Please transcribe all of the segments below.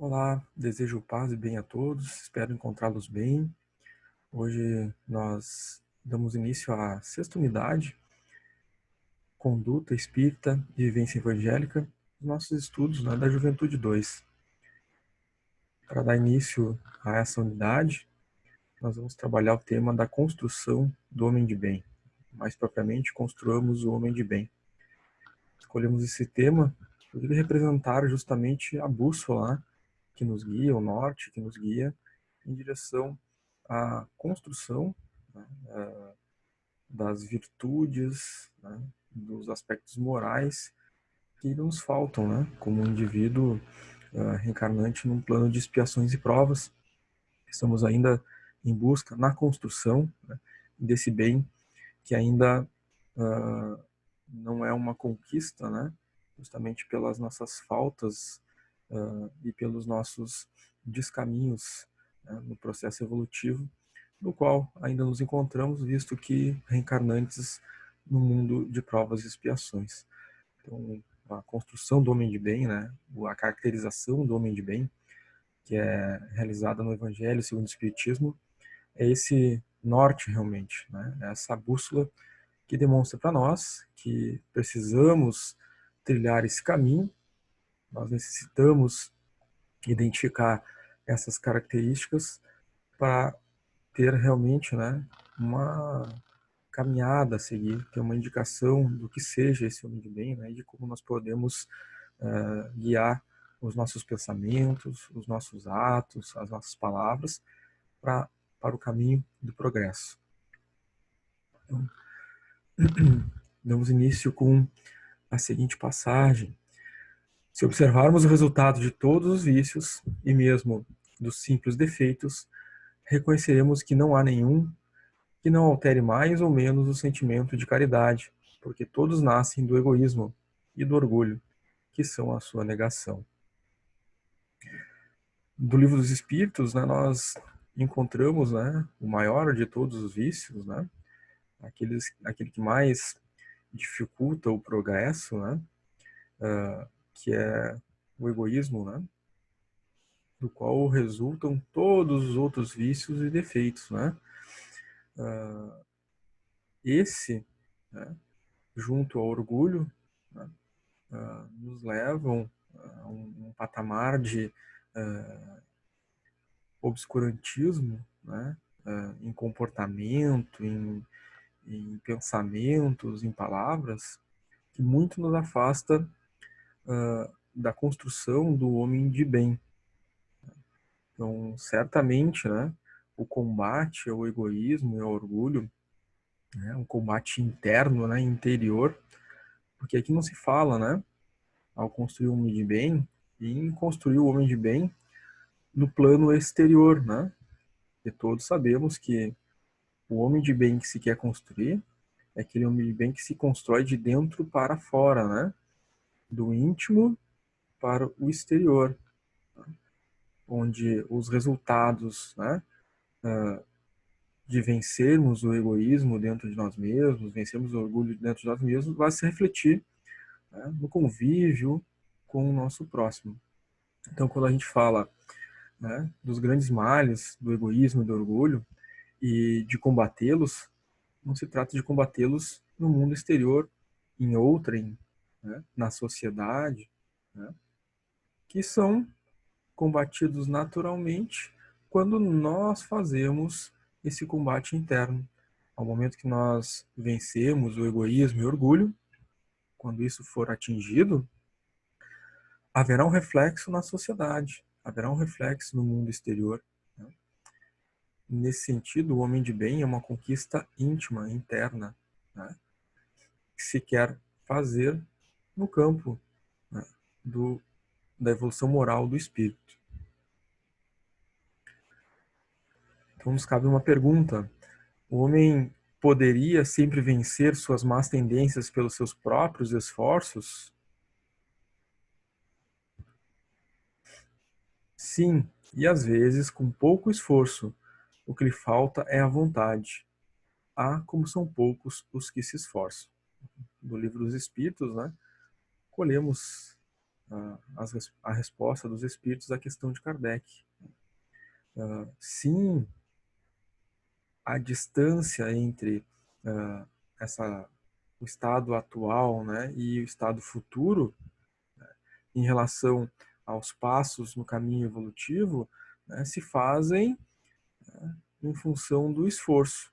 Olá, desejo paz e bem a todos, espero encontrá-los bem. Hoje nós damos início à sexta unidade, Conduta Espírita e Vivência Evangélica, dos nossos estudos, da Juventude 2. Para dar início a essa unidade, nós vamos trabalhar o tema da construção do homem de bem. Mais propriamente, construamos o homem de bem. Escolhemos esse tema por ele representar justamente a bússola que nos guia, o norte que nos guia em direção à construção, né, das virtudes, né, dos aspectos morais que nos faltam, né, como um indivíduo reencarnante num plano de expiações e provas. Estamos ainda em busca, na construção, né, desse bem que ainda não é uma conquista, né, justamente pelas nossas faltas e pelos nossos descaminhos, né, no processo evolutivo, no qual ainda nos encontramos, visto que reencarnantes no mundo de provas e expiações. Então, a construção do homem de bem, né, a caracterização do homem de bem, que é realizada no Evangelho segundo o Espiritismo, é esse norte realmente, né, é essa bússola que demonstra para nós que precisamos trilhar esse caminho, nós necessitamos identificar essas características para ter realmente, né, uma caminhada a seguir, ter uma indicação do que seja esse homem de bem, né, e de como nós podemos guiar os nossos pensamentos, os nossos atos, as nossas palavras para o caminho do progresso. Então, damos início com a seguinte passagem. Se observarmos o resultado de todos os vícios, e mesmo dos simples defeitos, reconheceremos que não há nenhum que não altere mais ou menos o sentimento de caridade, porque todos nascem do egoísmo e do orgulho, que são a sua negação. Do Livro dos Espíritos, né, nós encontramos, né, o maior de todos os vícios, né, aquele que mais dificulta o progresso, né, que é o egoísmo, né, do qual resultam todos os outros vícios e defeitos, né. Esse, né, junto ao orgulho, né, nos levam a um patamar de obscurantismo, né, em comportamento, em pensamentos, em palavras, que muito nos afasta da construção do homem de bem. Então, certamente, né, o combate ao egoísmo e ao orgulho, né, um combate interno, né, interior, porque aqui não se fala, né, ao construir o homem de bem, e em construir o homem de bem no plano exterior, né? E todos sabemos que o homem de bem que se quer construir é aquele homem de bem que se constrói de dentro para fora, né? Do íntimo para o exterior, onde os resultados, né, de vencermos o egoísmo dentro de nós mesmos, vencermos o orgulho dentro de nós mesmos, vai se refletir, né, no convívio com o nosso próximo. Então, quando a gente fala, né, dos grandes males do egoísmo e do orgulho e de combatê-los, não se trata de combatê-los no mundo exterior, em outrem, né, na sociedade, né, que são combatidos naturalmente quando nós fazemos esse combate interno. Ao momento que nós vencemos o egoísmo e o orgulho, quando isso for atingido, haverá um reflexo na sociedade, haverá um reflexo no mundo exterior, né? Nesse sentido, o homem de bem é uma conquista íntima, interna, né, que se quer fazer no campo, né, da evolução moral do espírito. Então nos cabe uma pergunta: o homem poderia sempre vencer suas más tendências pelos seus próprios esforços? Sim, e às vezes com pouco esforço. O que lhe falta é a vontade. Ah, como são poucos os que se esforçam. Do Livro dos Espíritos, né, colhemos a resposta dos espíritos à questão de Kardec. Sim, a distância entre o estado atual, né, e o estado futuro, né, em relação aos passos no caminho evolutivo, né, se fazem, né, em função do esforço.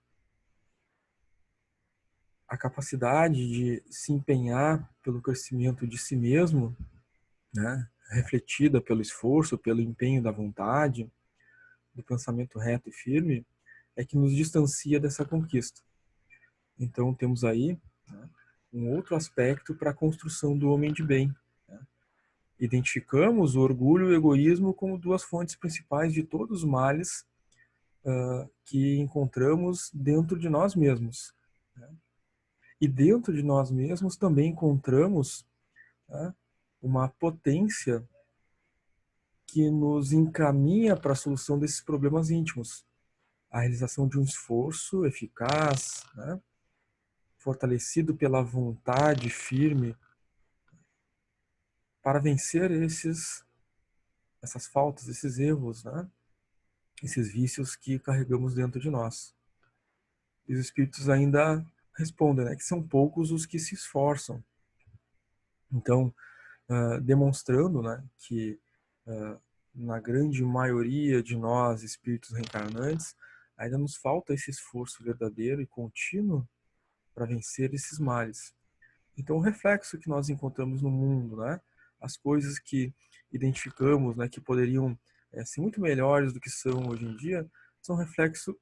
A capacidade de se empenhar pelo crescimento de si mesmo, né, refletida pelo esforço, pelo empenho da vontade, do pensamento reto e firme, é que nos distancia dessa conquista. Então temos aí, né, um outro aspecto para a construção do homem de bem. Né? Identificamos o orgulho e o egoísmo como duas fontes principais de todos os males que encontramos dentro de nós mesmos. Né? E dentro de nós mesmos também encontramos, né, uma potência que nos encaminha para a solução desses problemas íntimos. A realização de um esforço eficaz, né, fortalecido pela vontade firme para vencer essas faltas, esses erros, né, esses vícios que carregamos dentro de nós. E os espíritos ainda respondem, né, que são poucos os que se esforçam. Então, demonstrando, né, que na grande maioria de nós, espíritos reencarnantes, ainda nos falta esse esforço verdadeiro e contínuo para vencer esses males. Então, o reflexo que nós encontramos no mundo, né, as coisas que identificamos, né, que poderiam ser muito melhores do que são hoje em dia, são reflexo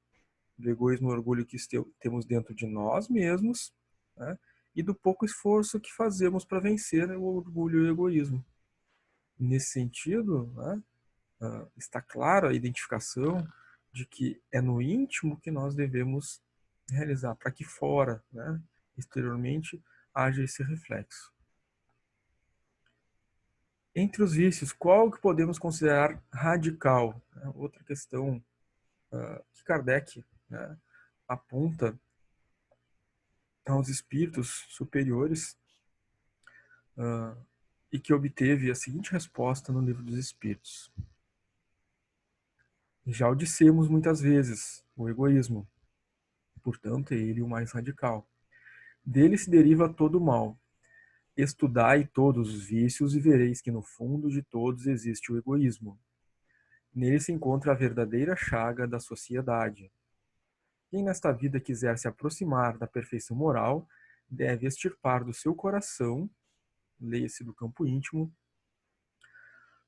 do egoísmo e orgulho que temos dentro de nós mesmos, né, e do pouco esforço que fazemos para vencer o orgulho e o egoísmo. Nesse sentido, né, está clara a identificação de que é no íntimo que nós devemos realizar, para que fora, né, exteriormente, haja esse reflexo. Entre os vícios, qual que podemos considerar radical? Outra questão que Kardec, né, aponta aos espíritos superiores e que obteve a seguinte resposta no Livro dos Espíritos. Já o dissemos muitas vezes, o egoísmo. Portanto, é ele o mais radical. Dele se deriva todo o mal. Estudai todos os vícios e vereis que no fundo de todos existe o egoísmo. Nele se encontra a verdadeira chaga da sociedade. Quem nesta vida quiser se aproximar da perfeição moral, deve extirpar do seu coração, leia-se do campo íntimo,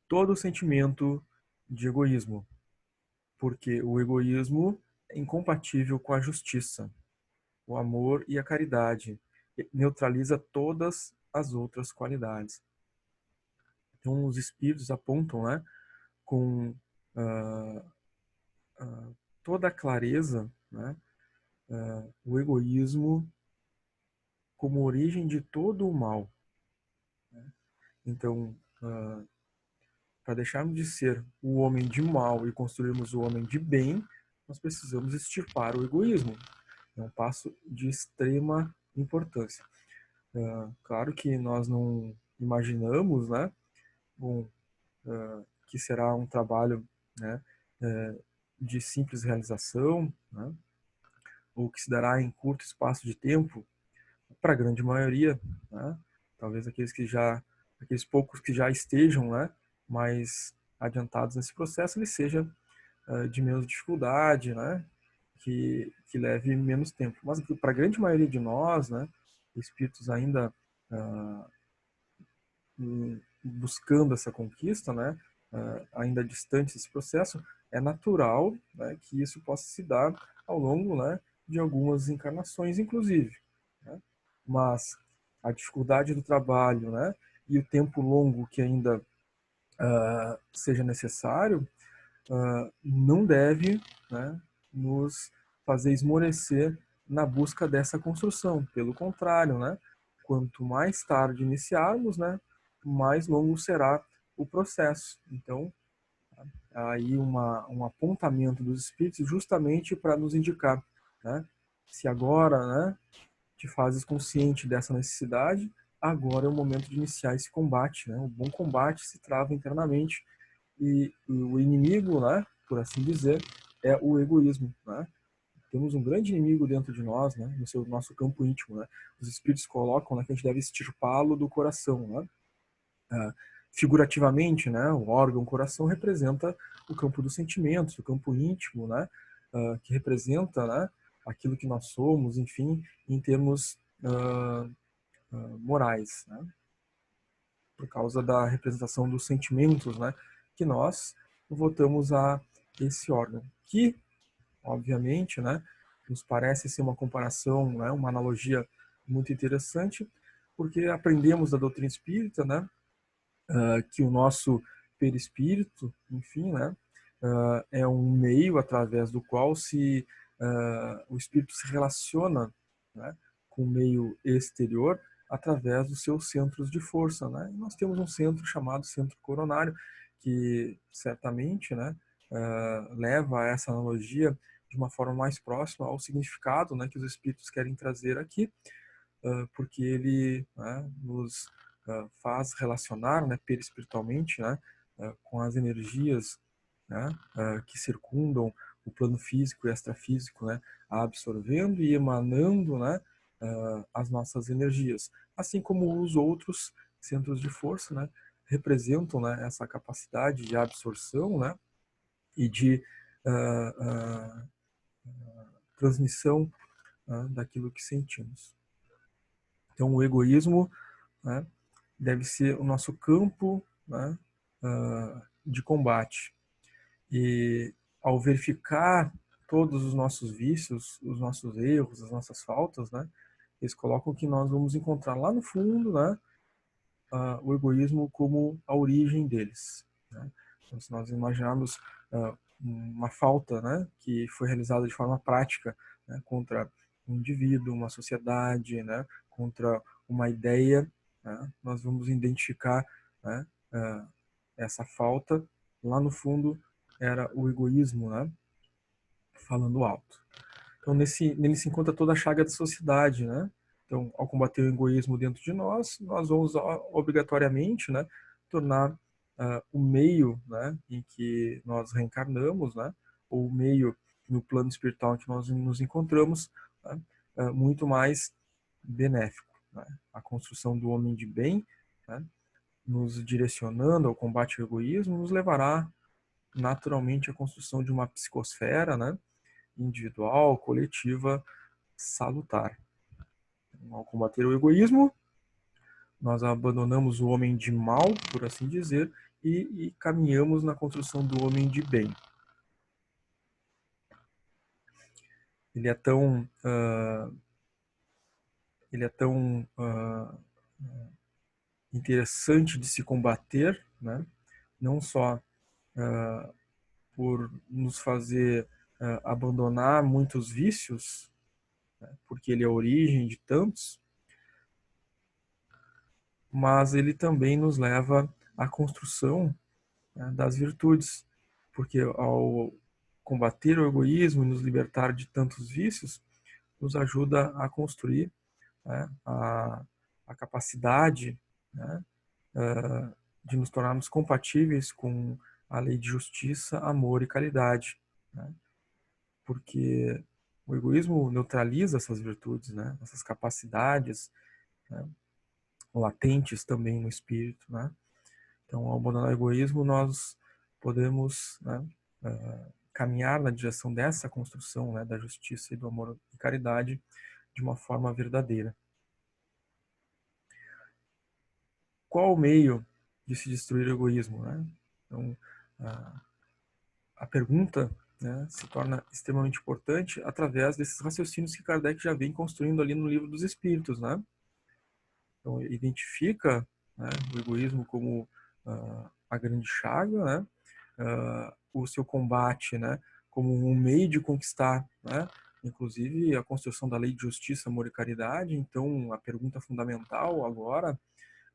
todo o sentimento de egoísmo, porque o egoísmo é incompatível com a justiça, o amor e a caridade, neutraliza todas as outras qualidades. Então, os espíritos apontam, né, com toda a clareza, né, o egoísmo como origem de todo o mal. Né? Então, para deixarmos de ser o homem de mal e construirmos o homem de bem, nós precisamos extirpar o egoísmo. É um passo de extrema importância. Claro que nós não imaginamos, né, bom, que será um trabalho, né, de simples realização, né, ou que se dará em curto espaço de tempo, para a grande maioria, né, talvez aqueles poucos que já estejam, né, mais adiantados nesse processo, ele seja de menos dificuldade, né, que leve menos tempo. Mas para a grande maioria de nós, né, espíritos ainda buscando essa conquista, né, ainda distante desse processo, é natural, né, que isso possa se dar ao longo, né, de algumas encarnações, inclusive. Né? Mas a dificuldade do trabalho, né, e o tempo longo que ainda seja necessário, não deve, né, nos fazer esmorecer na busca dessa construção. Pelo contrário, né, quanto mais tarde iniciarmos, né, mais longo será o processo. Então, aí um apontamento dos espíritos justamente para nos indicar, né, se agora, né, te fazes consciente dessa necessidade, agora é o momento de iniciar esse combate, né? O bom combate se trava internamente e o inimigo, né, por assim dizer, é o egoísmo, né? Temos um grande inimigo dentro de nós, né, no nosso campo íntimo, né? Os espíritos colocam, né, que a gente deve extirpá-lo do coração, né? Ah, figurativamente, né, o órgão coração representa o campo dos sentimentos, o campo íntimo, né, que representa, né, aquilo que nós somos, enfim, em termos morais, né, por causa da representação dos sentimentos, né, que nós votamos a esse órgão, que, obviamente, né, nos parece ser uma comparação, né, uma analogia muito interessante, porque aprendemos da doutrina espírita, né, que o nosso perispírito, enfim, né, é um meio através do qual o espírito se relaciona, né, com o meio exterior através dos seus centros de força, né? E nós temos um centro chamado centro coronário que certamente, né, leva a essa analogia de uma forma mais próxima ao significado, né, que os espíritos querem trazer aqui, porque ele, né, nos faz relacionar, né, perispiritualmente, né, com as energias, né, que circundam o plano físico e extrafísico, né, absorvendo e emanando, né, as nossas energias, assim como os outros centros de força, né, representam, né, essa capacidade de absorção, né, e de transmissão, daquilo que sentimos. Então, o egoísmo, né, deve ser o nosso campo, né, de combate. E ao verificar todos os nossos vícios, os nossos erros, as nossas faltas, né, eles colocam que nós vamos encontrar lá no fundo, né, o egoísmo como a origem deles, né? Então, se nós imaginarmos uma falta, né, que foi realizada de forma prática, né, contra um indivíduo, uma sociedade, né, contra uma ideia, né, nós vamos identificar, né, essa falta lá no fundo era o egoísmo, né, falando alto. Então, nele se encontra toda a chaga da sociedade, né? Então, ao combater o egoísmo dentro de nós, nós vamos obrigatoriamente, né, tornar o meio, né, em que nós reencarnamos, né, ou o meio no plano espiritual em que nós nos encontramos, né, muito mais benéfico, né? A construção do homem de bem, né, nos direcionando ao combate ao egoísmo, nos levará naturalmente à construção de uma psicosfera, né, individual, coletiva, salutar. Ao combater o egoísmo, nós abandonamos o homem de mal, por assim dizer, e caminhamos na construção do homem de bem. Ele é tão, interessante de se combater, né? Não só por nos fazer abandonar muitos vícios, né? Porque ele é a origem de tantos, mas ele também nos leva à construção, né, das virtudes, porque ao combater o egoísmo e nos libertar de tantos vícios, nos ajuda a construir, né, a capacidade, né, de nos tornarmos compatíveis com a lei de justiça, amor e caridade, né, porque o egoísmo neutraliza essas virtudes, né, essas capacidades, né, latentes também no espírito, né. Então, ao abandonar o egoísmo, nós podemos, né, caminhar na direção dessa construção, né, da justiça e do amor e caridade de uma forma verdadeira. Qual o meio de se destruir o egoísmo, né? Então, a pergunta, né, se torna extremamente importante através desses raciocínios que Kardec já vem construindo ali no Livro dos Espíritos, né? Então, identifica, né, o egoísmo como a grande chaga, né? O seu combate, né, como um meio de conquistar, né, inclusive a construção da lei de justiça, amor e caridade. Então, a pergunta fundamental agora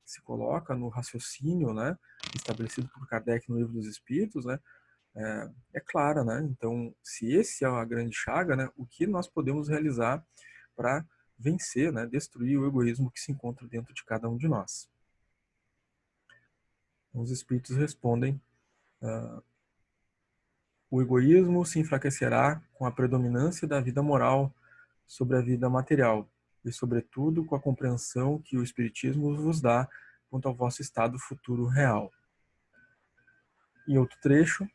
se coloca no raciocínio, né, estabelecido por Kardec no Livro dos Espíritos, né, é clara, né? Então, se esse é a grande chaga, né, o que nós podemos realizar para vencer, né, destruir o egoísmo que se encontra dentro de cada um de nós. Os espíritos respondem: o egoísmo se enfraquecerá com a predominância da vida moral sobre a vida material e, sobretudo, com a compreensão que o Espiritismo vos dá quanto ao vosso estado futuro real. Em outro trecho,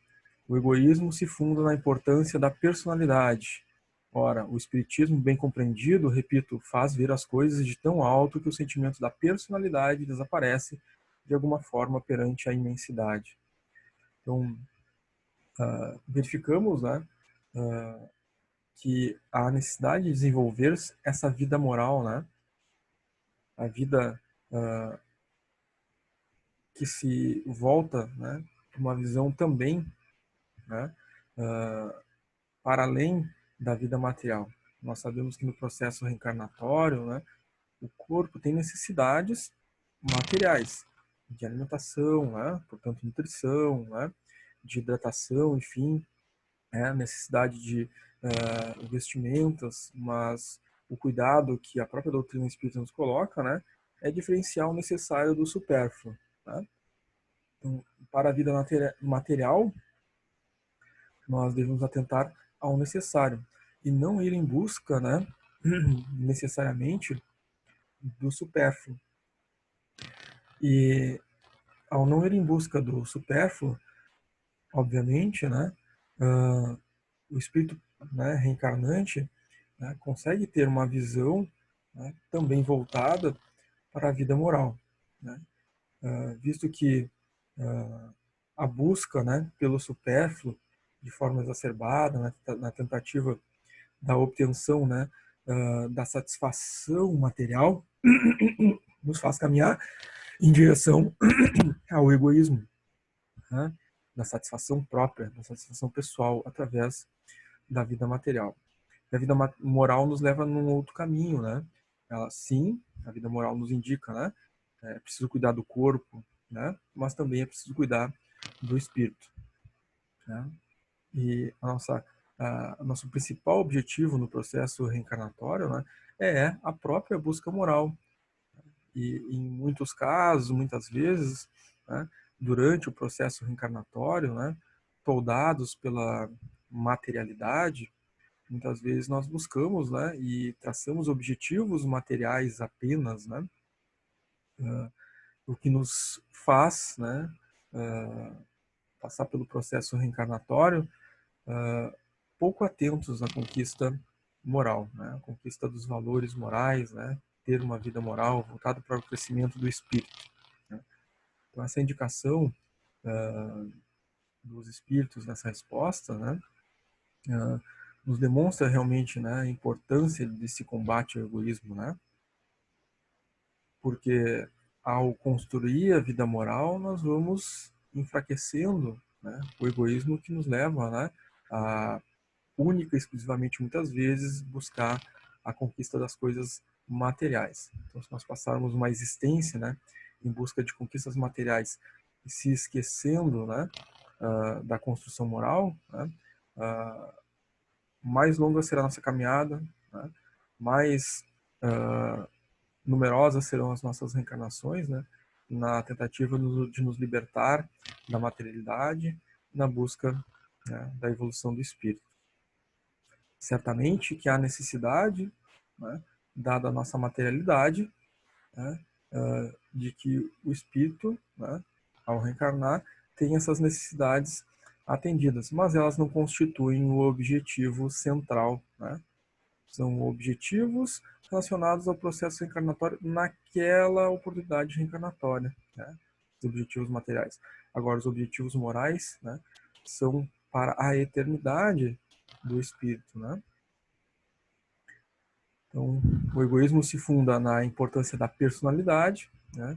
o egoísmo se funda na importância da personalidade. Ora, o Espiritismo, bem compreendido, repito, faz ver as coisas de tão alto que o sentimento da personalidade desaparece de alguma forma perante a imensidade. Então, verificamos, né, que há necessidade de desenvolver essa vida moral, né, a vida que se volta, né, para uma visão também, né, para além da vida material. Nós sabemos que no processo reencarnatório, né, o corpo tem necessidades materiais de alimentação, né, portanto nutrição, né, de hidratação, enfim, necessidade de vestimentas, mas o cuidado que a própria doutrina espírita nos coloca, né, é diferenciar o necessário do supérfluo. Né? Então, para a vida material, nós devemos atentar ao necessário e não ir em busca, né, necessariamente do supérfluo. E ao não ir em busca do supérfluo, obviamente, né, o espírito, né, reencarnante, né, consegue ter uma visão, né, também voltada para a vida moral, né, visto que a busca, né, pelo supérfluo de forma exacerbada, né, na tentativa da obtenção, né, da satisfação material, nos faz caminhar em direção ao egoísmo, né, da satisfação própria, da satisfação pessoal através da vida material. E a vida moral nos leva num outro caminho, né? Ela, sim, a vida moral nos indica, né? É preciso cuidar do corpo, né? Mas também é preciso cuidar do espírito, né? E nosso principal objetivo no processo reencarnatório, né, é a própria busca moral. E em muitos casos, muitas vezes, né, durante o processo reencarnatório, né, toldados pela materialidade, muitas vezes nós buscamos, né, e traçamos objetivos materiais apenas, né, o que nos faz, né, passar pelo processo reencarnatório pouco atentos à conquista moral, né, a conquista dos valores morais, né, ter uma vida moral voltada para o crescimento do espírito. Né. Então essa indicação dos espíritos nessa resposta, né, nos demonstra realmente, né, a importância desse combate ao egoísmo, né? Porque ao construir a vida moral, nós vamos enfraquecendo, né, o egoísmo que nos leva, né, a única e exclusivamente, muitas vezes, buscar a conquista das coisas materiais. Então, se nós passarmos uma existência, né, em busca de conquistas materiais e se esquecendo, né, da construção moral, né, mais longa será a nossa caminhada, né, mais numerosas serão as nossas reencarnações, né, na tentativa de nos libertar da materialidade, na busca, né, da evolução do espírito. Certamente que há necessidade, né, dada a nossa materialidade, né, de que o espírito, né, ao reencarnar, tenha essas necessidades atendidas, mas elas não constituem o objetivo central, né? São objetivos relacionados ao processo reencarnatório naquela oportunidade reencarnatória, né? Os objetivos materiais. Agora, os objetivos morais, né, são para a eternidade do espírito, né? Então, o egoísmo se funda na importância da personalidade, né?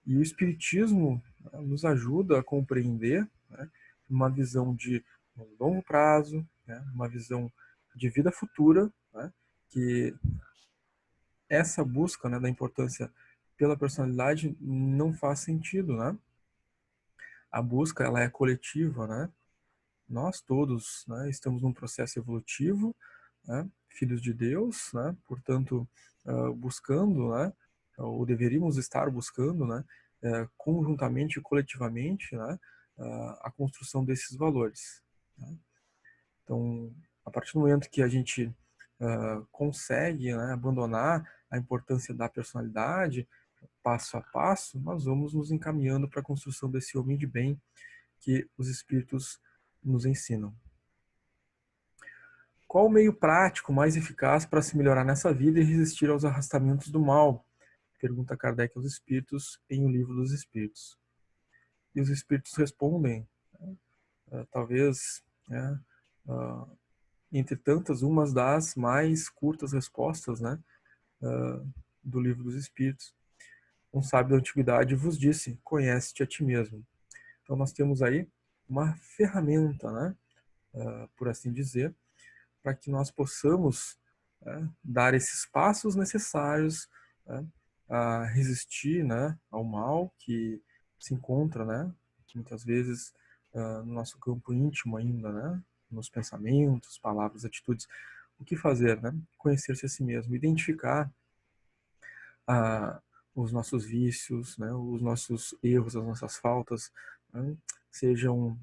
E o espiritismo, né, nos ajuda a compreender, né, uma visão de longo prazo, né, uma visão de vida futura, né, que essa busca, né, da importância pela personalidade não faz sentido, né? A busca, ela é coletiva, né? Nós todos, né, estamos num processo evolutivo, né, filhos de Deus, né, portanto, buscando, né, ou deveríamos estar buscando, né, conjuntamente e coletivamente, né, a construção desses valores. Né? Então, a partir do momento que a gente consegue, né, abandonar a importância da personalidade, passo a passo, nós vamos nos encaminhando para a construção desse homem de bem que os Espíritos nos ensinam. Qual o meio prático mais eficaz para se melhorar nessa vida e resistir aos arrastamentos do mal? Pergunta Kardec aos Espíritos em O Livro dos Espíritos. E os Espíritos respondem, talvez, né, entre tantas, umas das mais curtas respostas, né, do Livro dos Espíritos. Um sábio da antiguidade vos disse, conhece-te a ti mesmo. Então nós temos aí uma ferramenta, né, por assim dizer, para que nós possamos, né, dar esses passos necessários, né, a resistir, né, ao mal que se encontra, né, muitas vezes no nosso campo íntimo ainda, né, nos pensamentos, palavras, atitudes. O que fazer, né? Conhecer-se a si mesmo, identificar a, os nossos vícios, né, os nossos erros, as nossas faltas, né, sejam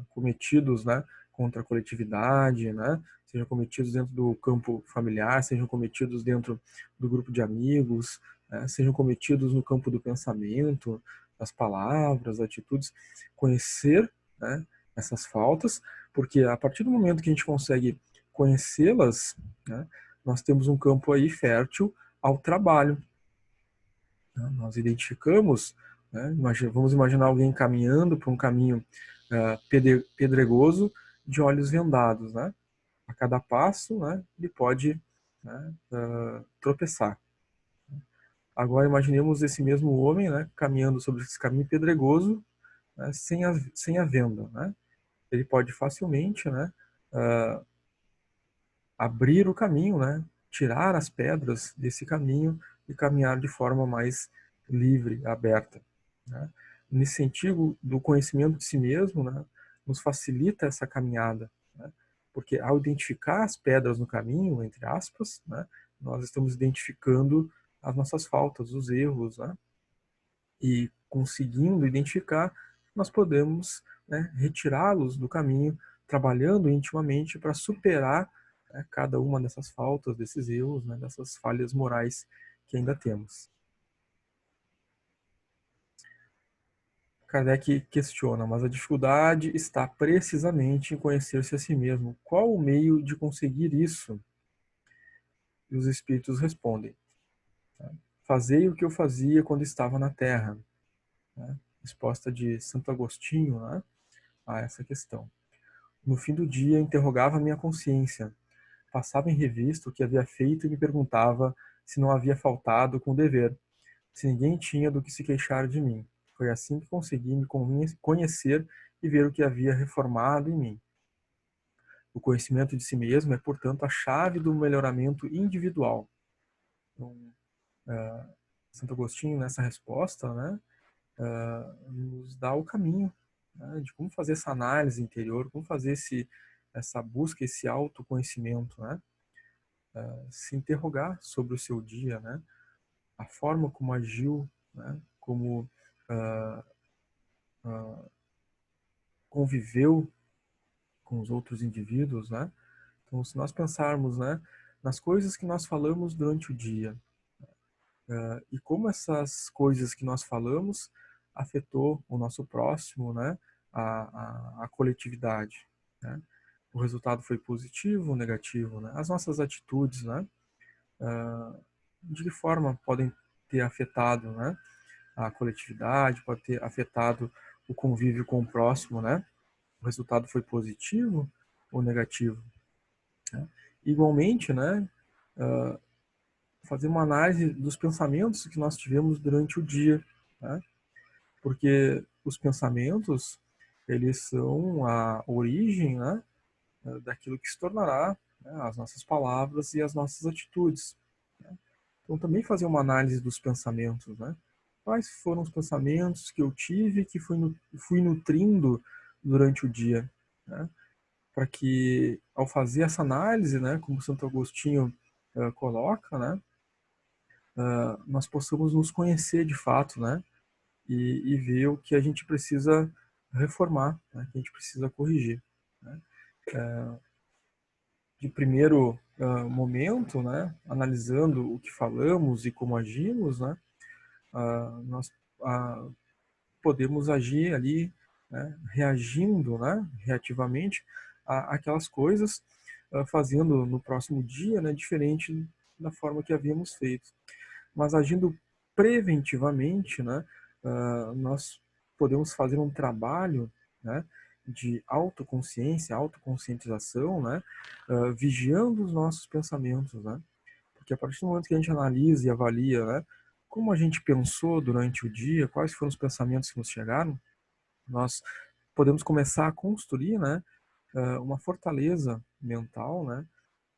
cometidos, né, contra a coletividade, né, sejam cometidos dentro do campo familiar, sejam cometidos dentro do grupo de amigos, né, sejam cometidos no campo do pensamento, das palavras, atitudes, conhecer, né, essas faltas, porque a partir do momento que a gente consegue conhecê-las, né, nós temos um campo aí fértil ao trabalho. Nós identificamos, né, vamos imaginar alguém caminhando por um caminho pedregoso de olhos vendados. Né? A cada passo, né, ele pode, né, tropeçar. Agora imaginemos esse mesmo homem, né, caminhando sobre esse caminho pedregoso, né, sem a venda. Né? Ele pode facilmente, né, abrir o caminho, né, tirar as pedras desse caminho e caminhar de forma mais livre, aberta. Né? Nesse sentido do conhecimento de si mesmo, né, nos facilita essa caminhada, né? Porque ao identificar as pedras no caminho, entre aspas, né, nós estamos identificando as nossas faltas, os erros, né? E conseguindo identificar, nós podemos, né, retirá-los do caminho, trabalhando intimamente para superar, né, cada uma dessas faltas, desses erros, né, dessas falhas morais que ainda temos. Kardec questiona, mas a dificuldade está precisamente em conhecer-se a si mesmo. Qual o meio de conseguir isso? E os espíritos respondem, tá? Fazei o que eu fazia quando estava na Terra. Né? Resposta de Santo Agostinho, né, a essa questão. No fim do dia, interrogava minha consciência. Passava em revista o que havia feito e me perguntava se não havia faltado com o dever, se ninguém tinha do que se queixar de mim. Foi assim que consegui me conhecer e ver o que havia reformado em mim. O conhecimento de si mesmo é, portanto, a chave do melhoramento individual. Então, Santo Agostinho, nessa resposta, né, nos dá o caminho, né, de como fazer essa análise interior, como fazer essa busca, esse autoconhecimento, né, se interrogar sobre o seu dia, né, a forma como agiu, né, como uh, uh, conviveu com os outros indivíduos, né. Então, se nós pensarmos, né, nas coisas que nós falamos durante o dia, e como essas coisas que nós falamos afetou o nosso próximo, né, a coletividade, né? O resultado foi positivo ou negativo, né? As nossas atitudes, né, de que forma podem ter afetado, né, a coletividade, pode ter afetado o convívio com o próximo, né? O resultado foi positivo ou negativo, né? Igualmente, né, fazer uma análise dos pensamentos que nós tivemos durante o dia, né? Porque os pensamentos, eles são a origem, né, daquilo que se tornará, né, as nossas palavras e as nossas atitudes. Né? Então, também fazer uma análise dos pensamentos, né? Quais foram os pensamentos que eu tive que fui nutrindo durante o dia, né? para que, ao fazer essa análise, né, como Santo Agostinho coloca, né, nós possamos nos conhecer de fato, né, e ver o que a gente precisa reformar, né, que a gente precisa corrigir, né. De primeiro momento, né, analisando o que falamos e como agimos, né, nós podemos agir ali, né, reagindo, né, reativamente aquelas coisas, fazendo no próximo dia, né, diferente da forma que havíamos feito. Mas agindo preventivamente, né, nós podemos fazer um trabalho, né, de autoconsciência, autoconscientização, né, vigiando os nossos pensamentos, né, porque a partir do momento que a gente analisa e avalia, né, como a gente pensou durante o dia, quais foram os pensamentos que nos chegaram, nós podemos começar a construir, né, uma fortaleza mental, né,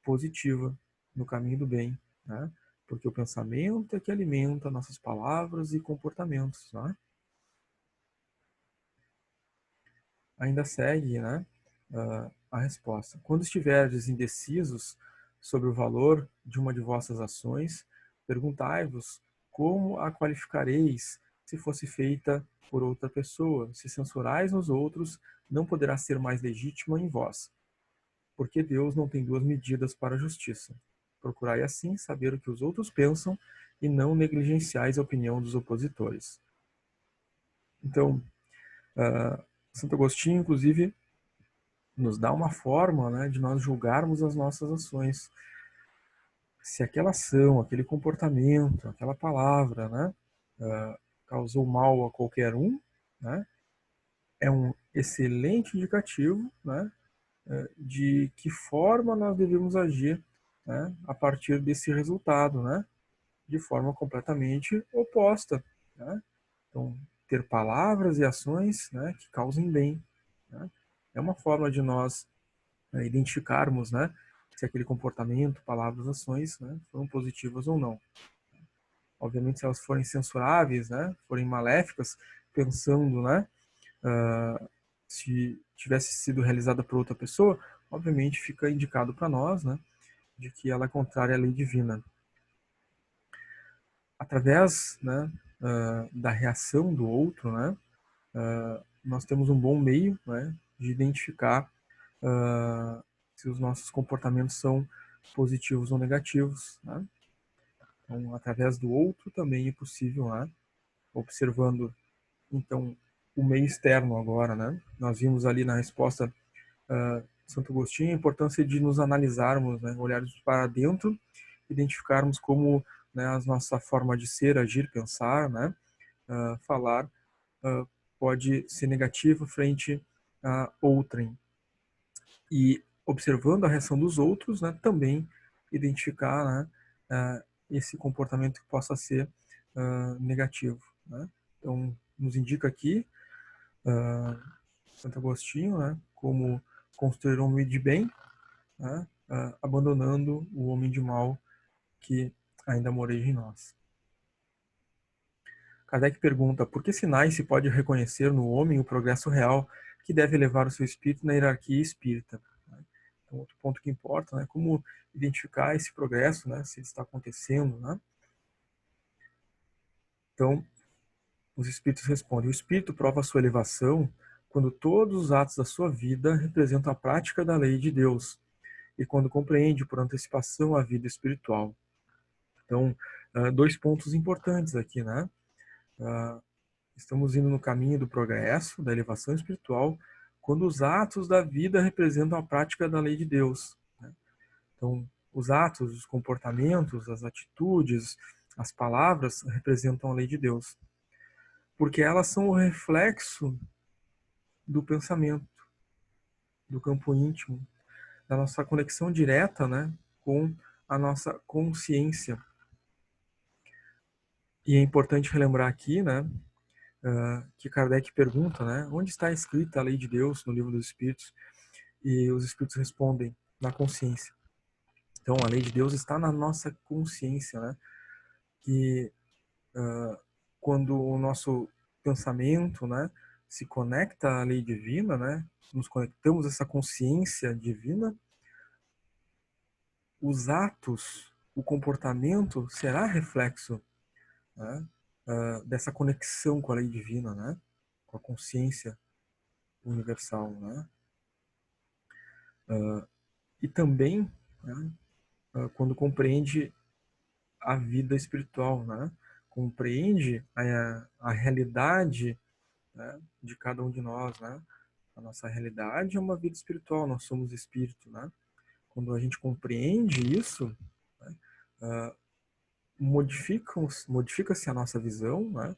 positiva no caminho do bem, né? Porque o pensamento é que alimenta nossas palavras e comportamentos, né? Ainda segue, né, a resposta. Quando estiverdes indecisos sobre o valor de uma de vossas ações, perguntai-vos como a qualificareis se fosse feita por outra pessoa. Se censurais nos outros, não poderá ser mais legítima em vós, porque Deus não tem duas medidas para a justiça. Procurai assim saber o que os outros pensam e não negligenciais a opinião dos opositores. Então, Santo Agostinho, inclusive, nos dá uma forma, né, de nós julgarmos as nossas ações. Se aquela ação, aquele comportamento, aquela palavra, né, causou mal a qualquer um, né, é um excelente indicativo, né, de que forma nós devemos agir, né, a partir desse resultado, né, de forma completamente oposta, né? Então, ter palavras e ações, né, que causem bem, né? É uma forma de nós identificarmos, né, se aquele comportamento, palavras, ações, né, foram positivas ou não. Obviamente, se elas forem censuráveis, né, forem maléficas, pensando, né, se tivesse sido realizada por outra pessoa, obviamente fica indicado para nós, né, de que ela é contrária à lei divina. Através, né, da reação do outro, né, nós temos um bom meio, né, de identificar se os nossos comportamentos são positivos ou negativos, né? Então, através do outro também é possível, né, observando, então, o meio externo agora, né? Nós vimos ali na resposta de Santo Agostinho a importância de nos analisarmos, né, olharmos para dentro, identificarmos como, né, a nossa forma de ser, agir, pensar, né, falar pode ser negativa frente a outrem. E observando a reação dos outros, né, também identificar, né, esse comportamento que possa ser negativo, né? Então, nos indica aqui Santo Agostinho, né, como construir um homem de bem, né, abandonando o homem de mal que ainda moreja em nós. Kardec pergunta por que sinais se pode reconhecer no homem o progresso real que deve levar o seu espírito na hierarquia espírita. Então, outro ponto que importa, né, como identificar esse progresso, né, se ele está acontecendo, né? Então, os espíritos respondem: o espírito prova a sua elevação quando todos os atos da sua vida representam a prática da lei de Deus e quando compreende por antecipação a vida espiritual. Então, dois pontos importantes aqui, né? Estamos indo no caminho do progresso, da elevação espiritual, quando os atos da vida representam a prática da lei de Deus, né? Então, os atos, os comportamentos, as atitudes, as palavras representam a lei de Deus, porque elas são o reflexo do pensamento, do campo íntimo, da nossa conexão direta, né, com a nossa consciência. E é importante relembrar aqui, né, que Kardec pergunta, né, onde está escrita a lei de Deus no livro dos Espíritos? E os Espíritos respondem, na consciência. Então, a lei de Deus está na nossa consciência, né? Que quando o nosso pensamento, né, se conecta à lei divina, né? Nos conectamos a essa consciência divina, os atos, o comportamento será reflexo, né, dessa conexão com a lei divina, né? Com a consciência universal, né? E também, né, quando compreende a vida espiritual, né? Compreende a realidade, né, de cada um de nós, né? A nossa realidade é uma vida espiritual, nós somos espírito, né? Quando a gente compreende isso, né, modifica-se a nossa visão, né,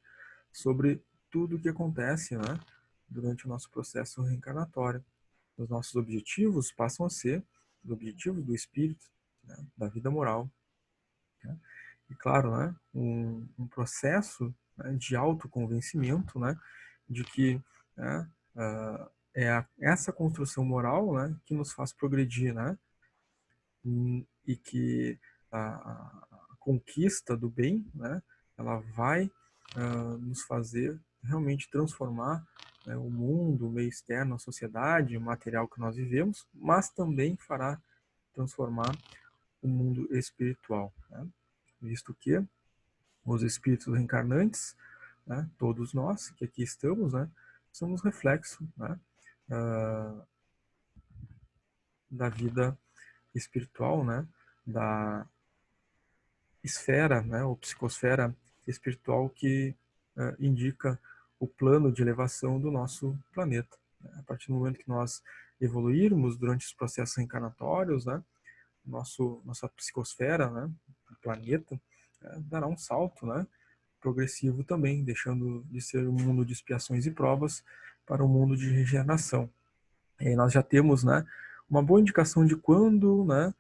sobre tudo o que acontece, né, durante o nosso processo reencarnatório. Os nossos objetivos passam a ser os objetivos do espírito, né, da vida moral, né? E claro, né, um processo, né, de autoconvencimento, né, de que, né, essa construção moral, né, que nos faz progredir, né, e que a conquista do bem, né, ela vai nos fazer realmente transformar, né, o mundo, o meio externo, a sociedade, o material que nós vivemos, mas também fará transformar o mundo espiritual, né? Visto que os espíritos reencarnantes, né, todos nós que aqui estamos, né, somos reflexo, né, da vida espiritual, né, da esfera, né, ou psicosfera espiritual que indica o plano de elevação do nosso planeta. A partir do momento que nós evoluirmos durante os processos reencarnatórios, né, nossa psicosfera, né, o planeta, dará um salto, né, progressivo também, deixando de ser um mundo de expiações e provas para um mundo de regeneração. E aí nós já temos, né, uma boa indicação de quando, né,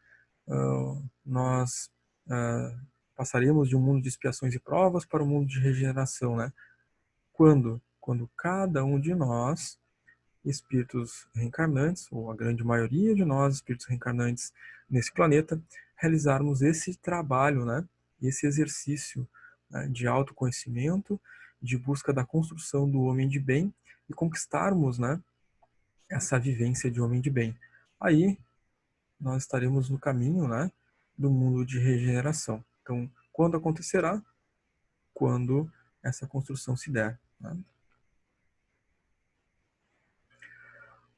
nós passaremos de um mundo de expiações e provas para um mundo de regeneração, né? Quando? Quando cada um de nós, espíritos reencarnantes, ou a grande maioria de nós, espíritos reencarnantes nesse planeta, realizarmos esse trabalho, né? Esse exercício, né, de autoconhecimento, de busca da construção do homem de bem e conquistarmos, né, essa vivência de homem de bem. Aí nós estaremos no caminho, né, do mundo de regeneração. Então, quando acontecerá? Quando essa construção se der, né?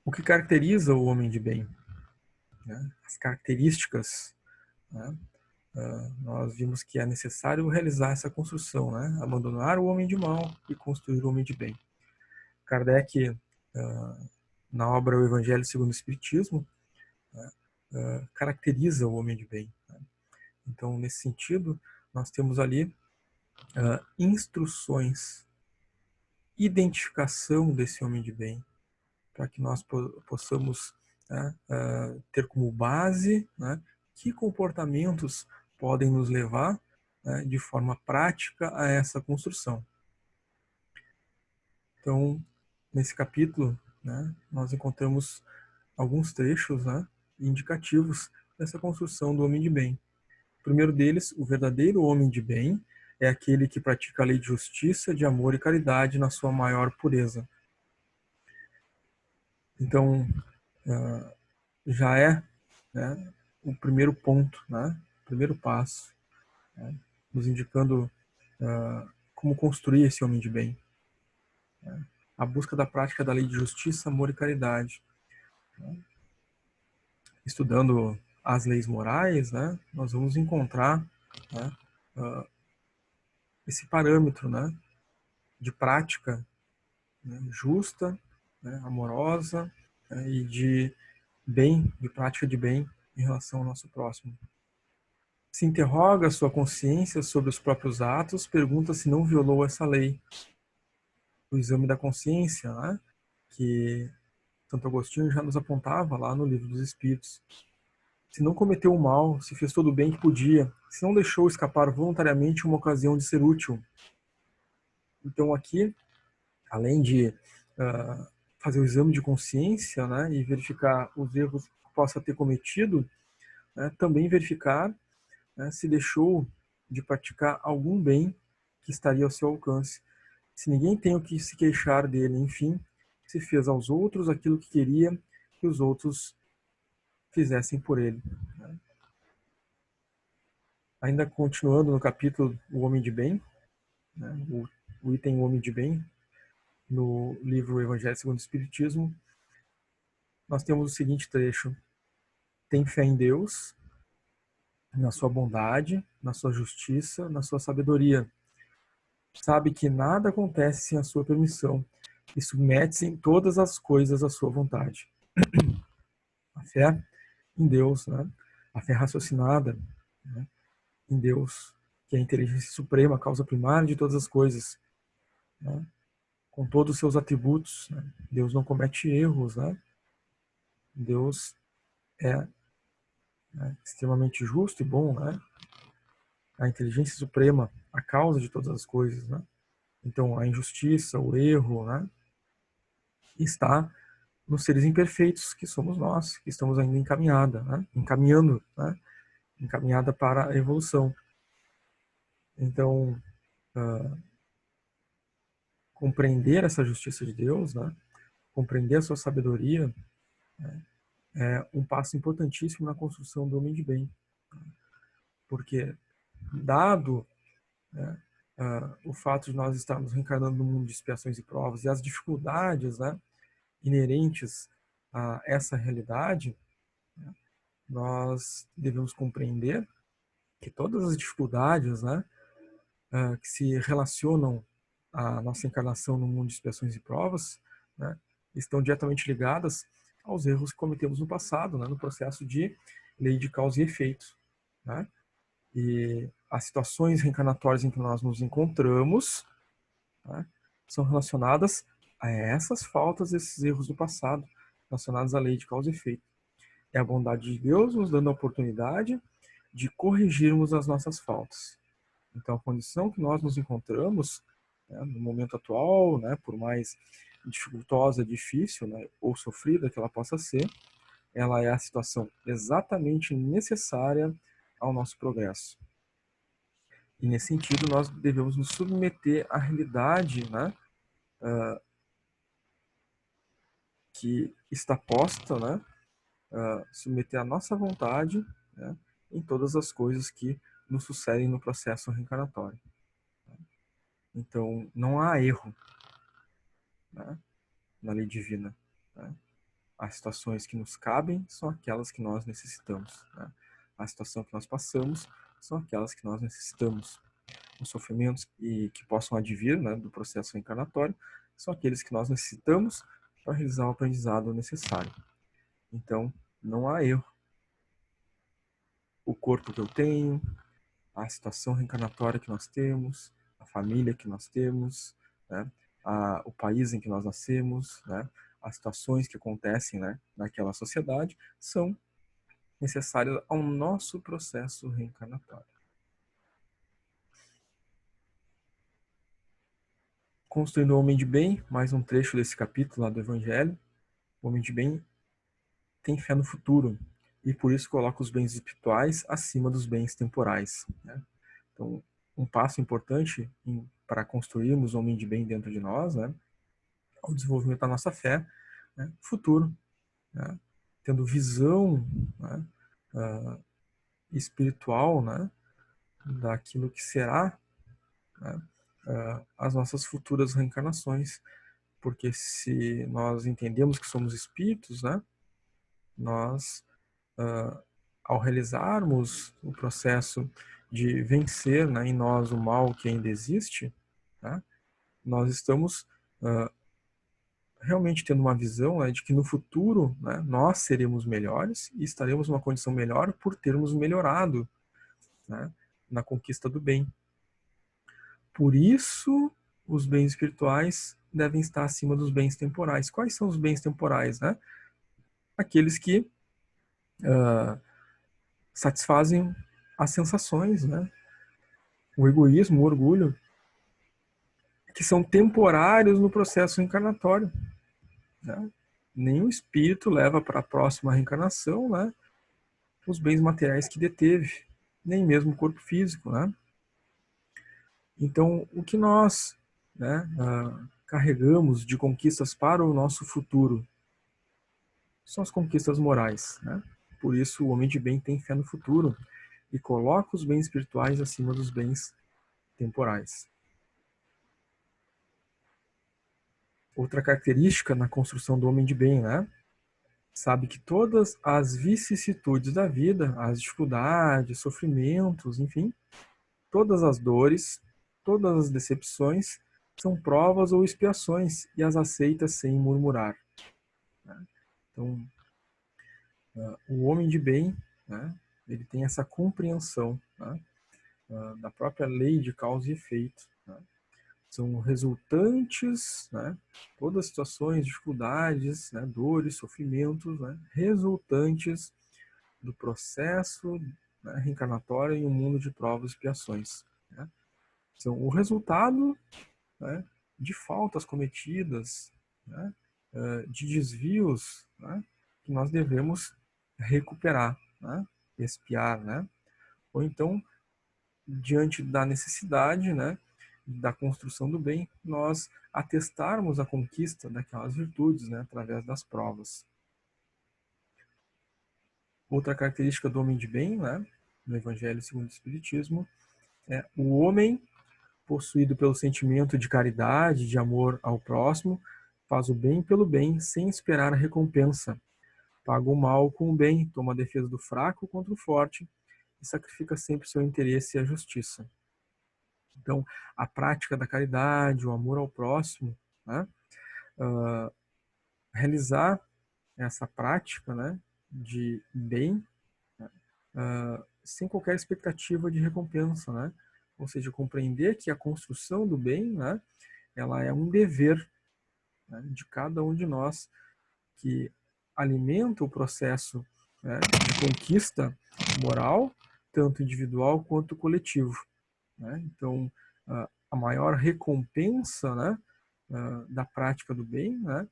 O que caracteriza o homem de bem, né? As características, né? Nós vimos que é necessário realizar essa construção, né? Abandonar o homem de mal e construir o homem de bem. Kardec, na obra O Evangelho segundo o Espiritismo, né, caracteriza o homem de bem, né? Então, nesse sentido, nós temos ali instruções, identificação desse homem de bem, para que nós possamos, né, ter como base, né, que comportamentos podem nos levar, né, de forma prática a essa construção. Então, nesse capítulo, né, nós encontramos alguns trechos, né, indicativos dessa construção do homem de bem. O primeiro deles, o verdadeiro homem de bem, é aquele que pratica a lei de justiça, de amor e caridade na sua maior pureza. Então, já é, né, o primeiro ponto, né, o primeiro passo, né, nos indicando como construir esse homem de bem. Né, a busca da prática da lei de justiça, amor e caridade. Né. Estudando as leis morais, né, nós vamos encontrar, né, esse parâmetro, né, de prática, né, justa, né, amorosa, né, e de bem, de prática de bem em relação ao nosso próximo. Se interroga sua consciência sobre os próprios atos, pergunta se não violou essa lei. O exame da consciência, né, que Santo Agostinho já nos apontava lá no Livro dos Espíritos. Se não cometeu o mal, se fez todo o bem que podia, se não deixou escapar voluntariamente uma ocasião de ser útil. Então aqui, além de fazer o exame de consciência, né, e verificar os erros que possa ter cometido, né, também verificar, né, se deixou de praticar algum bem que estaria ao seu alcance. Se ninguém tem o que se queixar dele, enfim, se fez aos outros aquilo que queria que os outros fizessem por ele. Ainda continuando no capítulo O Homem de Bem, o item O Homem de Bem, no livro Evangelho segundo o Espiritismo, nós temos o seguinte trecho: tem fé em Deus, na sua bondade, na sua justiça, na sua sabedoria. Sabe que nada acontece sem a sua permissão e submete-se em todas as coisas à sua vontade. A fé em Deus, né? A fé raciocinada, né? Em Deus, que é a inteligência suprema, a causa primária de todas as coisas, né? Com todos os seus atributos, né? Deus não comete erros, né? Deus é, né, extremamente justo e bom, né? A inteligência suprema, a causa de todas as coisas, né? Então, a injustiça, o erro, né? Está nos seres imperfeitos que somos nós, que estamos ainda encaminhada, né? Encaminhada para a evolução. Então, compreender essa justiça de Deus, né? Compreender a sua sabedoria, né? É um passo importantíssimo na construção do homem de bem, porque dado, né, o fato de nós estarmos reencarnando no mundo de expiações e provas e as dificuldades, né, inerentes a essa realidade, né, nós devemos compreender que todas as dificuldades, né, que se relacionam à nossa encarnação no mundo de expiações e provas, né, estão diretamente ligadas aos erros que cometemos no passado, né, no processo de lei de causa e efeito, né? E as situações reencarnatórias em que nós nos encontramos, né, são relacionadas a essas faltas, esses erros do passado, relacionados à lei de causa e efeito. É a bondade de Deus nos dando a oportunidade de corrigirmos as nossas faltas. Então, a condição que nós nos encontramos, né, no momento atual, né, por mais dificultosa, difícil, né, ou sofrida que ela possa ser, ela é a situação exatamente necessária ao nosso progresso. E, nesse sentido, nós devemos nos submeter à realidade, né, que está posta, né, submeter a nossa vontade, né, em todas as coisas que nos sucedem no processo reencarnatório. Então, não há erro, né, na lei divina. Né? As situações que nos cabem são aquelas que nós necessitamos. Né? A situação que nós passamos são aquelas que nós necessitamos. Os sofrimentos que possam advir, né, do processo reencarnatório são aqueles que nós necessitamos para realizar o aprendizado necessário. Então, não há erro. O corpo que eu tenho, a situação reencarnatória que nós temos, a família que nós temos, né, o país em que nós nascemos, né, as situações que acontecem, né, naquela sociedade, são necessárias ao nosso processo reencarnatório. Construindo o homem de bem, mais um trecho desse capítulo lá do Evangelho. O homem de bem tem fé no futuro e por isso coloca os bens espirituais acima dos bens temporais. Né? Então, um passo importante para construirmos o homem de bem dentro de nós, né, é o desenvolvimento da nossa fé, né, futuro, né, tendo visão, né, espiritual, né, daquilo que será, né, as nossas futuras reencarnações, porque se nós entendemos que somos espíritos, né, nós, ao realizarmos o processo de vencer, né, em nós o mal que ainda existe, né, nós estamos realmente tendo uma visão, né, de que no futuro, né, nós seremos melhores e estaremos numa condição melhor por termos melhorado, né, na conquista do bem. Por isso, os bens espirituais devem estar acima dos bens temporais. Quais são os bens temporais? Né? Aqueles que satisfazem as sensações, né? O egoísmo, o orgulho, que são temporários no processo reencarnatório. Né? Nenhum espírito leva para a próxima reencarnação, né, os bens materiais que deteve, nem mesmo o corpo físico, né? Então, o que nós, né, carregamos de conquistas para o nosso futuro são as conquistas morais, né? Por isso, o homem de bem tem fé no futuro e coloca os bens espirituais acima dos bens temporais. Outra característica na construção do homem de bem, né? Sabe que todas as vicissitudes da vida, as dificuldades, sofrimentos, enfim, todas as dores, todas as decepções são provas ou expiações e as aceita sem murmurar. Então, o homem de bem, né, ele tem essa compreensão, né, da própria lei de causa e efeito. Né? São resultantes, né, todas as situações, dificuldades, né, dores, sofrimentos, né, resultantes do processo, né, reencarnatório em um mundo de provas e expiações. Né? São o resultado, né, de faltas cometidas, né, de desvios, né, que nós devemos recuperar, né, expiar, né? Ou então, diante da necessidade, né, da construção do bem, nós atestarmos a conquista daquelas virtudes, né, através das provas. Outra característica do homem de bem, né, no Evangelho segundo o Espiritismo, é o homem possuído pelo sentimento de caridade, de amor ao próximo, faz o bem pelo bem, sem esperar a recompensa. Paga o mal com o bem, toma a defesa do fraco contra o forte e sacrifica sempre seu interesse e a justiça. Então, a prática da caridade, o amor ao próximo, né? Realizar essa prática, né, de bem, né, sem qualquer expectativa de recompensa, né? Ou seja, compreender que a construção do bem, né, ela é um dever, né, de cada um de nós que alimenta o processo, né, de conquista moral, tanto individual quanto coletivo. Né? Então, a maior recompensa, né, da prática do bem, né,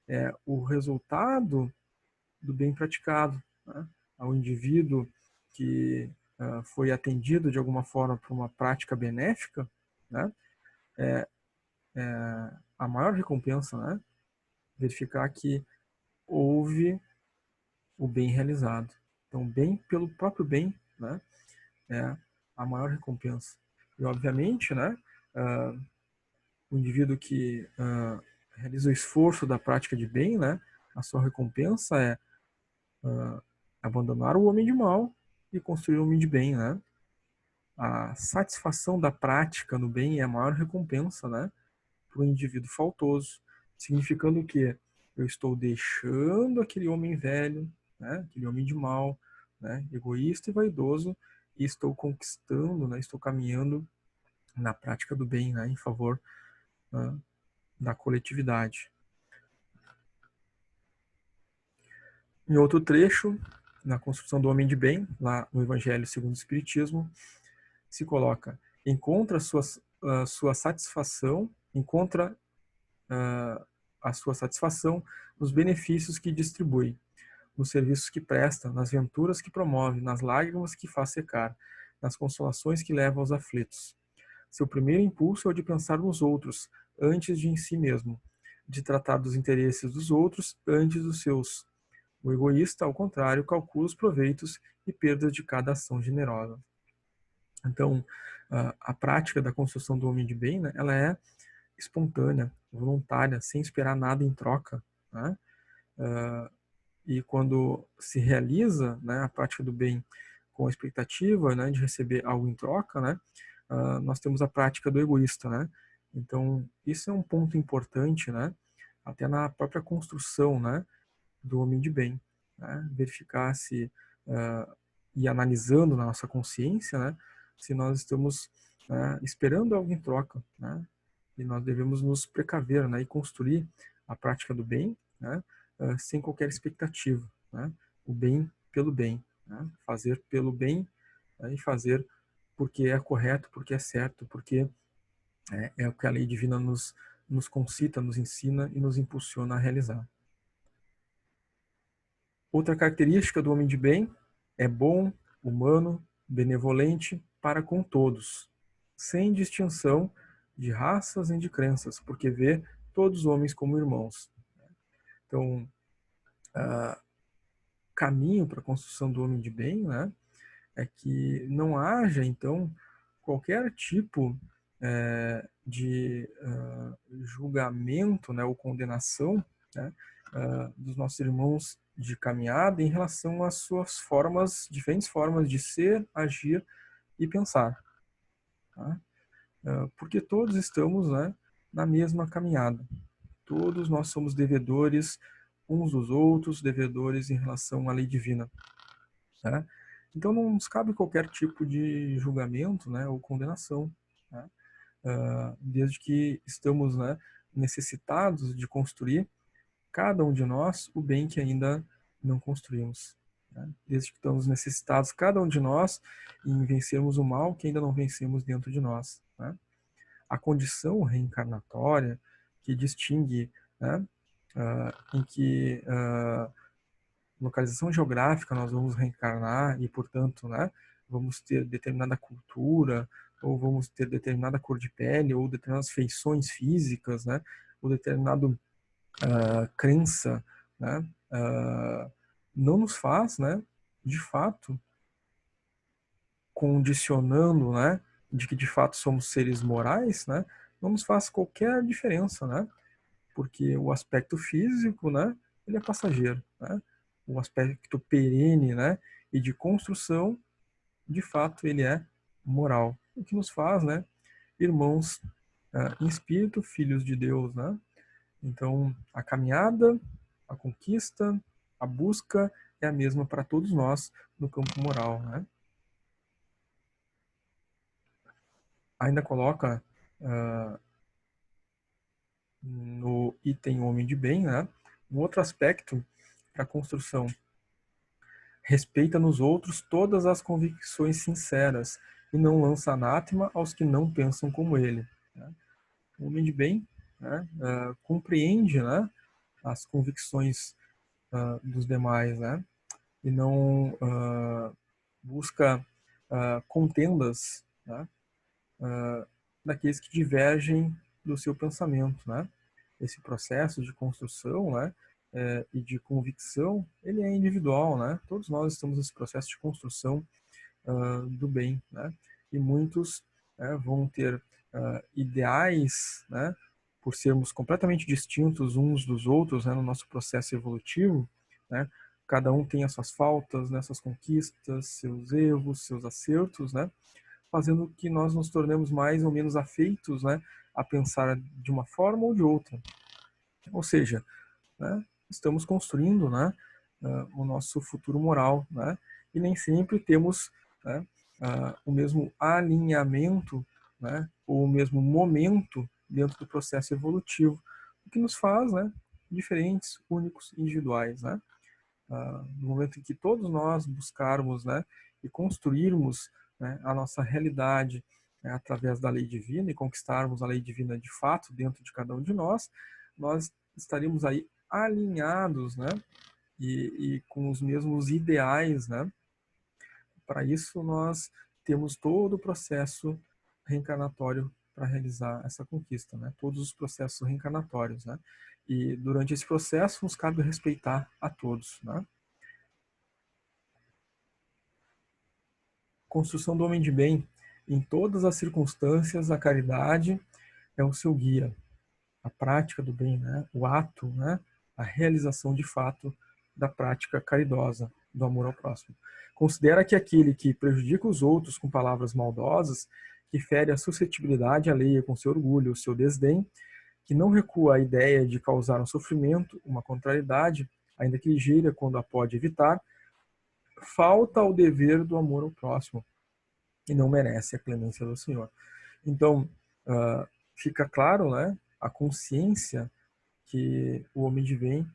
é o resultado do bem praticado. Né? Ao indivíduo que foi atendido de alguma forma por uma prática benéfica, né, a maior recompensa, né, verificar que houve o bem realizado. Então, bem pelo próprio bem, né, é a maior recompensa. E, obviamente, né, o indivíduo que realiza o esforço da prática de bem, né, a sua recompensa é abandonar o homem de mal e construir o homem de bem, né? A satisfação da prática no bem é a maior recompensa, né, para o indivíduo faltoso, significando que eu estou deixando aquele homem velho, né, aquele homem de mal, né, egoísta e vaidoso, e estou conquistando, né, estou caminhando na prática do bem, né, em favor, né, da coletividade. Em outro trecho, na construção do homem de bem, lá no Evangelho segundo o Espiritismo, se coloca: encontra sua satisfação, encontra a sua satisfação nos benefícios que distribui, nos serviços que presta, nas venturas que promove, nas lágrimas que faz secar, nas consolações que leva aos aflitos. Seu primeiro impulso é o de pensar nos outros, antes de em si mesmo, de tratar dos interesses dos outros antes dos seus. O egoísta, ao contrário, calcula os proveitos e perdas de cada ação generosa. Então, a prática da construção do homem de bem, né, ela é espontânea, voluntária, sem esperar nada em troca. Né? E quando se realiza, né, a prática do bem com a expectativa, né, de receber algo em troca, né, nós temos a prática do egoísta. Né? Então, isso é um ponto importante, né, até na própria construção, né, do homem de bem. Né? Verificar se, e analisando na nossa consciência, né, se nós estamos esperando algo em troca. Né? E nós devemos nos precaver, né, e construir a prática do bem, né, sem qualquer expectativa. Né? O bem pelo bem. Né? Fazer pelo bem, né, e fazer porque é correto, porque é certo, porque é o que a lei divina nos concita, nos ensina e nos impulsiona a realizar. Outra característica do homem de bem é bom, humano, benevolente para com todos, sem distinção de raças nem de crenças, porque vê todos os homens como irmãos. Então, caminho para a construção do homem de bem, né, é que não haja, então, qualquer tipo de julgamento, né, ou condenação, né, dos nossos irmãos de caminhada em relação às suas formas, diferentes formas de ser, agir e pensar. Tá? Porque todos estamos, né, na mesma caminhada. Todos nós somos devedores uns dos outros, devedores em relação à lei divina. Né? Então não nos cabe qualquer tipo de julgamento, né, ou condenação, né? Desde que estamos, né, necessitados de construir, cada um de nós, o bem que ainda não construímos. Né? Desde que estamos necessitados, cada um de nós, em vencermos o mal que ainda não vencemos dentro de nós. Né? A condição reencarnatória que distingue, né, em que localização geográfica nós vamos reencarnar e, portanto, né, vamos ter determinada cultura, ou vamos ter determinada cor de pele, ou determinadas feições físicas, né, ou determinado crença, né, não nos faz, né, de fato, condicionando, né, de que de fato somos seres morais, né, não nos faz qualquer diferença, né, porque o aspecto físico, né, ele é passageiro, né, o aspecto perene, né, e de construção, de fato, ele é moral, o que nos faz, né, irmãos em espírito, filhos de Deus, né. Então, a caminhada, a conquista, a busca é a mesma para todos nós no campo moral, né. Ainda coloca no item homem de bem, né, um outro aspecto para a construção. Respeita nos outros todas as convicções sinceras e não lança anátema aos que não pensam como ele. Né? O homem de bem, né, compreende, né, as convicções dos demais, né, e não busca contendas, né, daqueles que divergem do seu pensamento, né? Esse processo de construção, né, e de convicção, ele é individual, né? Todos nós estamos nesse processo de construção do bem, né? E muitos vão ter ideais, né? Por sermos completamente distintos uns dos outros, né, no nosso processo evolutivo, né? Cada um tem as suas faltas, né, suas conquistas, seus erros, seus acertos, né? Fazendo que nós nos tornemos mais ou menos afeitos, né, a pensar de uma forma ou de outra. Ou seja, né, estamos construindo, né, o nosso futuro moral, né, e nem sempre temos, né, o mesmo alinhamento, né, ou o mesmo momento dentro do processo evolutivo, o que nos faz, né, diferentes, únicos, individuais, né. No momento em que todos nós buscarmos, né, e construirmos, né, a nossa realidade, né, através da lei divina e conquistarmos a lei divina de fato dentro de cada um de nós, nós estaremos aí alinhados, né, e com os mesmos ideais, né. Para isso nós temos todo o processo reencarnatório para realizar essa conquista, né? Todos os processos reencarnatórios, né? E durante esse processo nos cabe respeitar a todos, né? Construção do homem de bem. Em todas as circunstâncias, a caridade é o seu guia. A prática do bem, né? O ato, né? A realização de fato da prática caridosa, do amor ao próximo. Considera que aquele que prejudica os outros com palavras maldosas, que fere a suscetibilidade alheia com seu orgulho, o seu desdém, que não recua à ideia de causar um sofrimento, uma contrariedade, ainda que ligeira quando a pode evitar, falta ao dever do amor ao próximo e não merece a clemência do Senhor. Então, fica claro, né, a consciência que o homem de bem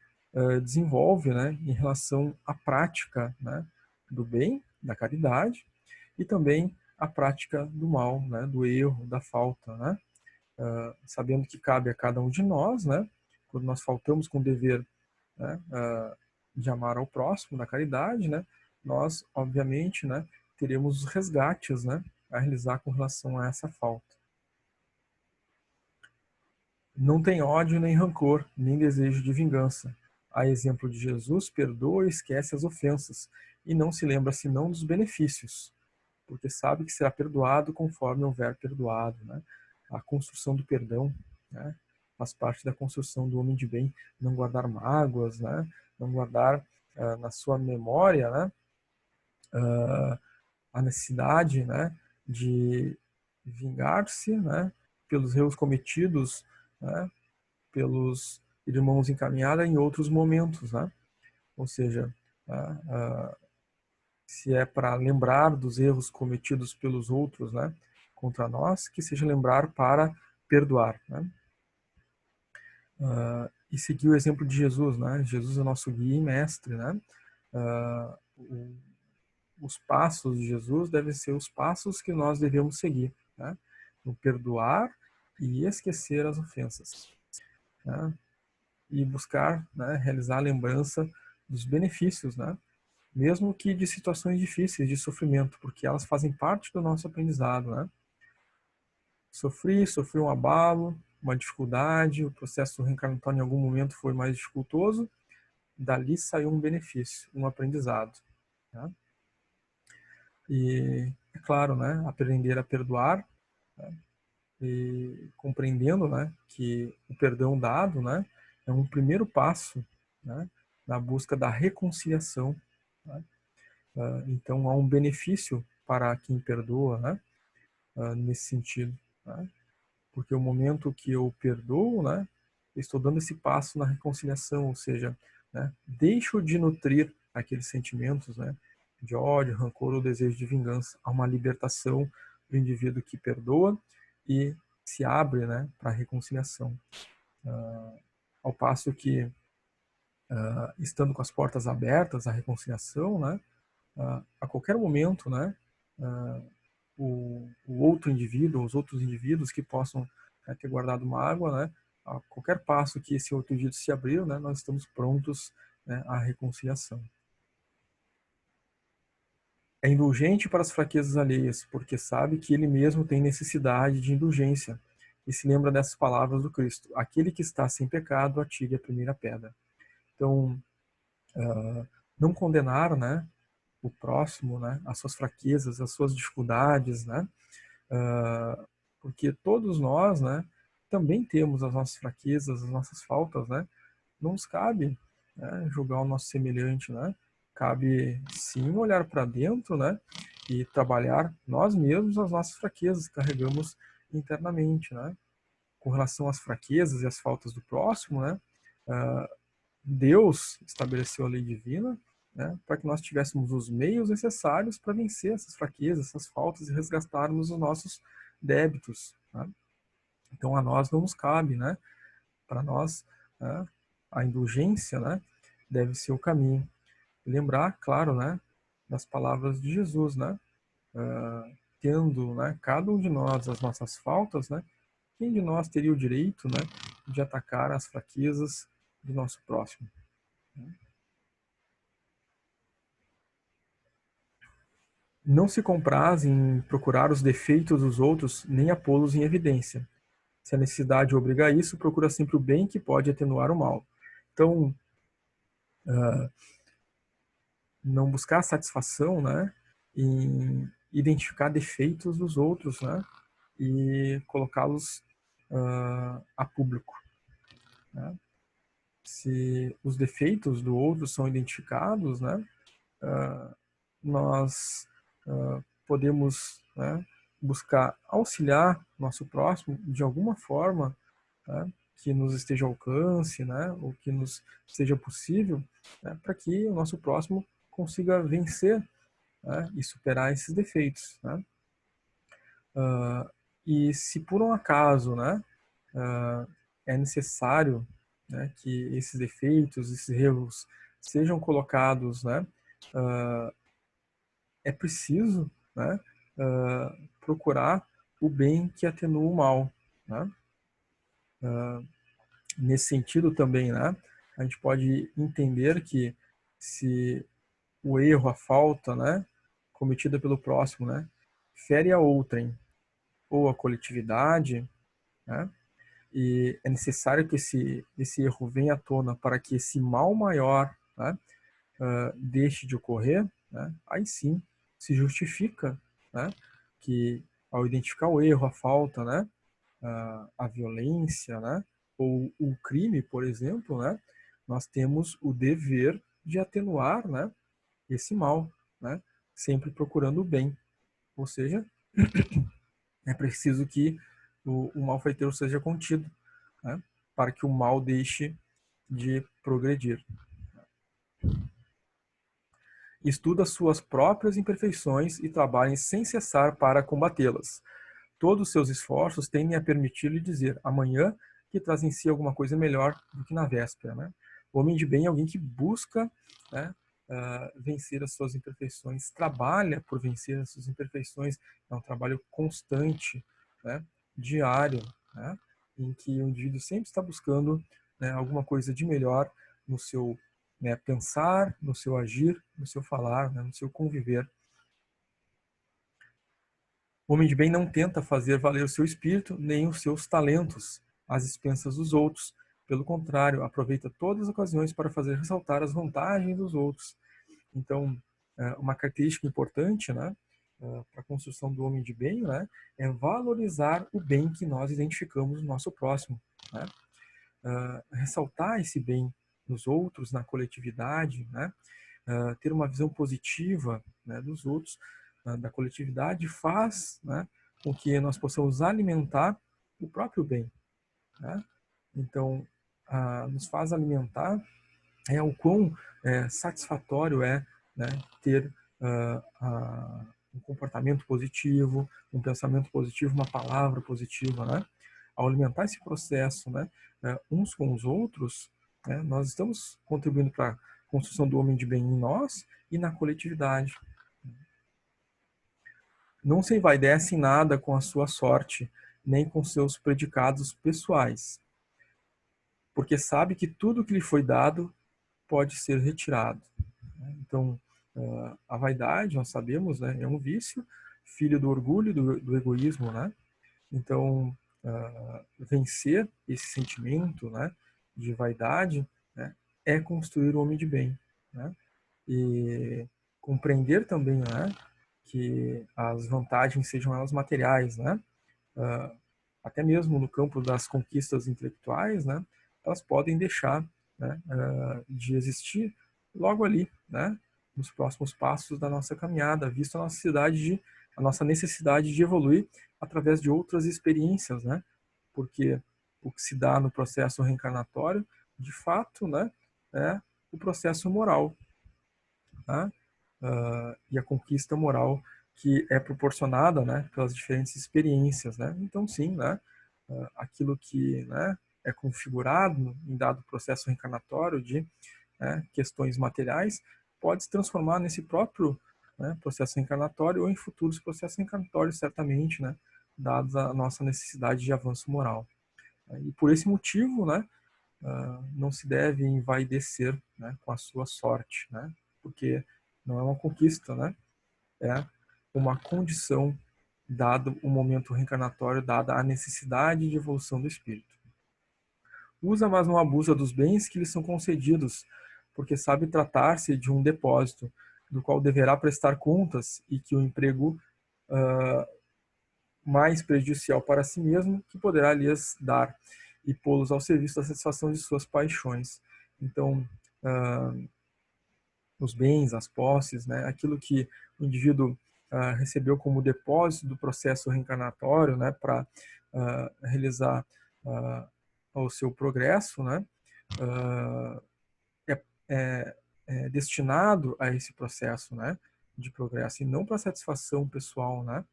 desenvolve, né, em relação à prática, né, do bem, da caridade, e também a prática do mal, né, do erro, da falta, né, sabendo que cabe a cada um de nós, né, quando nós faltamos com o dever, né, de amar ao próximo, da caridade, né, nós, obviamente, né, teremos os resgates, né, a realizar com relação a essa falta. Não tem ódio nem rancor, nem desejo de vingança. A exemplo de Jesus, perdoa e esquece as ofensas, e não se lembra senão dos benefícios, porque sabe que será perdoado conforme houver perdoado, né? A construção do perdão, né, faz parte da construção do homem de bem, não guardar mágoas, né? Não guardar na sua memória, né, a necessidade, né, de vingar-se, né, pelos erros cometidos, né, pelos irmãos em caminhada em outros momentos, né? Ou seja, se é para lembrar dos erros cometidos pelos outros, né, contra nós, que seja lembrar para perdoar, né? E seguir o exemplo de Jesus, né? Jesus é nosso guia e mestre, né? Os passos de Jesus devem ser os passos que nós devemos seguir, né? No perdoar e esquecer as ofensas, né? E buscar, né, realizar a lembrança dos benefícios, né? Mesmo que de situações difíceis, de sofrimento, porque elas fazem parte do nosso aprendizado, né? Sofri um abalo, uma dificuldade, o processo reencarnatório em algum momento foi mais dificultoso, dali saiu um benefício, um aprendizado, né? E, é claro, né, aprender a perdoar, né, e compreendendo, né, que o perdão dado, né, é um primeiro passo, né, na busca da reconciliação, né? Então há um benefício para quem perdoa, né, nesse sentido, né? Porque o momento que eu perdoo, né, eu estou dando esse passo na reconciliação, ou seja, né, deixo de nutrir aqueles sentimentos, né, de ódio, rancor ou desejo de vingança. Há uma libertação do indivíduo que perdoa e se abre, né, para a reconciliação. Ao passo que, estando com as portas abertas à reconciliação, né, a qualquer momento, né, o outro indivíduo, os outros indivíduos que possam, né, ter guardado mágoa, né, a qualquer passo que esse outro indivíduo se abrir, né, nós estamos prontos, né, à reconciliação. É indulgente para as fraquezas alheias, porque sabe que ele mesmo tem necessidade de indulgência. E se lembra dessas palavras do Cristo: aquele que está sem pecado, atire a primeira pedra. Então, não condenar, né, o próximo, né, as suas fraquezas, as suas dificuldades, né, porque todos nós, né, também temos as nossas fraquezas, as nossas faltas, né? Não nos cabe, né, julgar o nosso semelhante, né? Cabe sim olhar para dentro, né, e trabalhar nós mesmos as nossas fraquezas que carregamos internamente, né? Com relação às fraquezas e às faltas do próximo, né? Deus estabeleceu a lei divina, né, para que nós tivéssemos os meios necessários para vencer essas fraquezas, essas faltas e resgatarmos os nossos débitos, né? Então a nós não nos cabe, né? Para nós, né, a indulgência, né, deve ser o caminho. Lembrar, claro, né, das palavras de Jesus, né? Tendo, né, cada um de nós as nossas faltas, né? Quem de nós teria o direito, né, de atacar as fraquezas do nosso próximo? Não se compraz em procurar os defeitos dos outros, nem a pô-los em evidência. Se a necessidade obriga a isso, procura sempre o bem que pode atenuar o mal. Então, não buscar satisfação, né, em identificar defeitos dos outros, né, e colocá-los a público, né? Se os defeitos do outro são identificados, né, nós podemos, né, buscar auxiliar nosso próximo de alguma forma, né, que nos esteja ao alcance, né, ou que nos seja possível, né, para que o nosso próximo consiga vencer, né, e superar esses defeitos, né? E se por um acaso, né, é necessário, né, que esses defeitos, esses erros sejam colocados, né, é preciso, né, procurar o bem que atenua o mal, né? Nesse sentido também, né, a gente pode entender que se o erro, a falta, né, cometida pelo próximo, né, fere a outrem ou a coletividade, né, e é necessário que esse erro venha à tona para que esse mal maior, né, deixe de ocorrer, né, aí sim se justifica, né, que ao identificar o erro, a falta, né, a violência, né, ou o crime, por exemplo, né, nós temos o dever de atenuar, né, esse mal, né, sempre procurando o bem. Ou seja, é preciso que o malfeitor seja contido, né, para que o mal deixe de progredir. Estuda suas próprias imperfeições e trabalhe sem cessar para combatê-las. Todos os seus esforços tendem a permitir-lhe dizer amanhã que traz em si alguma coisa melhor do que na véspera. Né? O homem de bem é alguém que busca, né, vencer as suas imperfeições, trabalha por vencer as suas imperfeições, é um trabalho constante, né, diário, né, em que o indivíduo sempre está buscando, né, alguma coisa de melhor no seu, né, pensar, no seu agir, no seu falar, né, no seu conviver. O homem de bem não tenta fazer valer o seu espírito nem os seus talentos às expensas dos outros. Pelo contrário, aproveita todas as ocasiões para fazer ressaltar as vantagens dos outros. Então, uma característica importante, né, para a construção do homem de bem, né, é valorizar o bem que nós identificamos no nosso próximo. Né? Ressaltar esse bem nos outros, na coletividade, né? Ter uma visão positiva, né, dos outros, da coletividade, faz, né, com que nós possamos alimentar o próprio bem. Né? Então, nos faz alimentar o quão satisfatório é, né, ter um comportamento positivo, um pensamento positivo, uma palavra positiva. Né? Ao alimentar esse processo, né, uns com os outros, né, nós estamos contribuindo para a construção do homem de bem em nós e na coletividade. Não se envaidece em nada com a sua sorte, nem com seus predicados pessoais, porque sabe que tudo que lhe foi dado pode ser retirado. Então, a vaidade, nós sabemos, né, é um vício, filho do orgulho e do egoísmo, né? Então, vencer esse sentimento, né, de vaidade, né, é construir o homem de bem, né? E compreender também, né, que as vantagens sejam elas materiais, né? Até mesmo no campo das conquistas intelectuais, né, elas podem deixar, né, de existir logo ali, né, nos próximos passos da nossa caminhada, visto a nossa necessidade de evoluir através de outras experiências, né, porque o que se dá no processo reencarnatório, de fato, né, é o processo moral, tá? E a conquista moral que é proporcionada, né, pelas diferentes experiências, né? Então, sim, né, aquilo que, né, é configurado em dado processo reencarnatório de, né, questões materiais pode se transformar nesse próprio, né, processo reencarnatório ou em futuros processos reencarnatórios, certamente, né, dados a nossa necessidade de avanço moral. E por esse motivo, né, não se deve envaidecer, né, com a sua sorte, né, porque não é uma conquista, né, é uma condição dado o momento reencarnatório, dada a necessidade de evolução do espírito. Usa, mas não abusa dos bens que lhe são concedidos, porque sabe tratar-se de um depósito, do qual deverá prestar contas e que o emprego mais prejudicial para si mesmo que poderá lhes dar e pô-los ao serviço da satisfação de suas paixões. Então, os bens, as posses, né, aquilo que o indivíduo recebeu como depósito do processo reencarnatório, né, para realizar o seu progresso, né, é, é destinado a esse processo, né, de progresso e não para satisfação pessoal, né.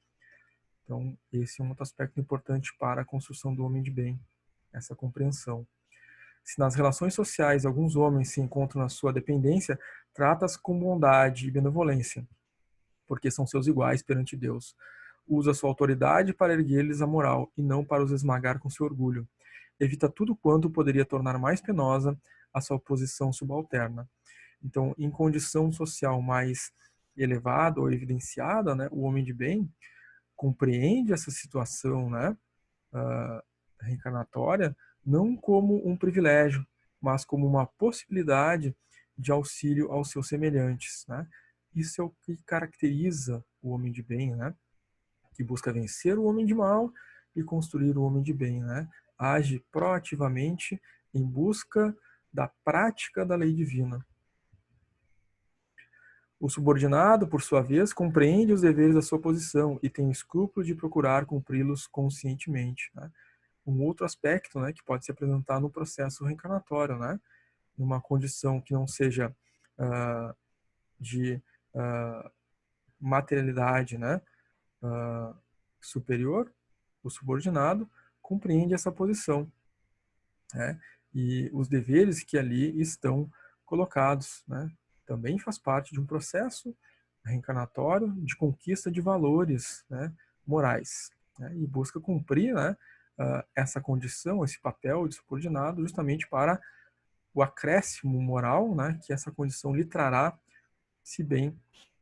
Então, esse é um outro aspecto importante para a construção do homem de bem, essa compreensão. Se nas relações sociais alguns homens se encontram na sua dependência, trata-as com bondade e benevolência, porque são seus iguais perante Deus. Usa sua autoridade para erguer-lhes a moral e não para os esmagar com seu orgulho. Evita tudo quanto poderia tornar mais penosa a sua posição subalterna. Então, em condição social mais elevada ou evidenciada, né, o homem de bem compreende essa situação, né, reencarnatória não como um privilégio, mas como uma possibilidade de auxílio aos seus semelhantes, né? Isso é o que caracteriza o homem de bem, né? Que busca vencer o homem de mal e construir o homem de bem, né? Age proativamente em busca da prática da lei divina. O subordinado, por sua vez, compreende os deveres da sua posição e tem o escrúpulo de procurar cumpri-los conscientemente, né? Um outro aspecto, né, que pode se apresentar no processo reencarnatório, né? Numa condição que não seja de materialidade, né, superior, o subordinado compreende essa posição, né? E os deveres que ali estão colocados, né? Também faz parte de um processo reencarnatório de conquista de valores, né, morais, né? E busca cumprir, né, essa condição, esse papel de subordinado, justamente para o acréscimo moral, né, que essa condição lhe trará, se bem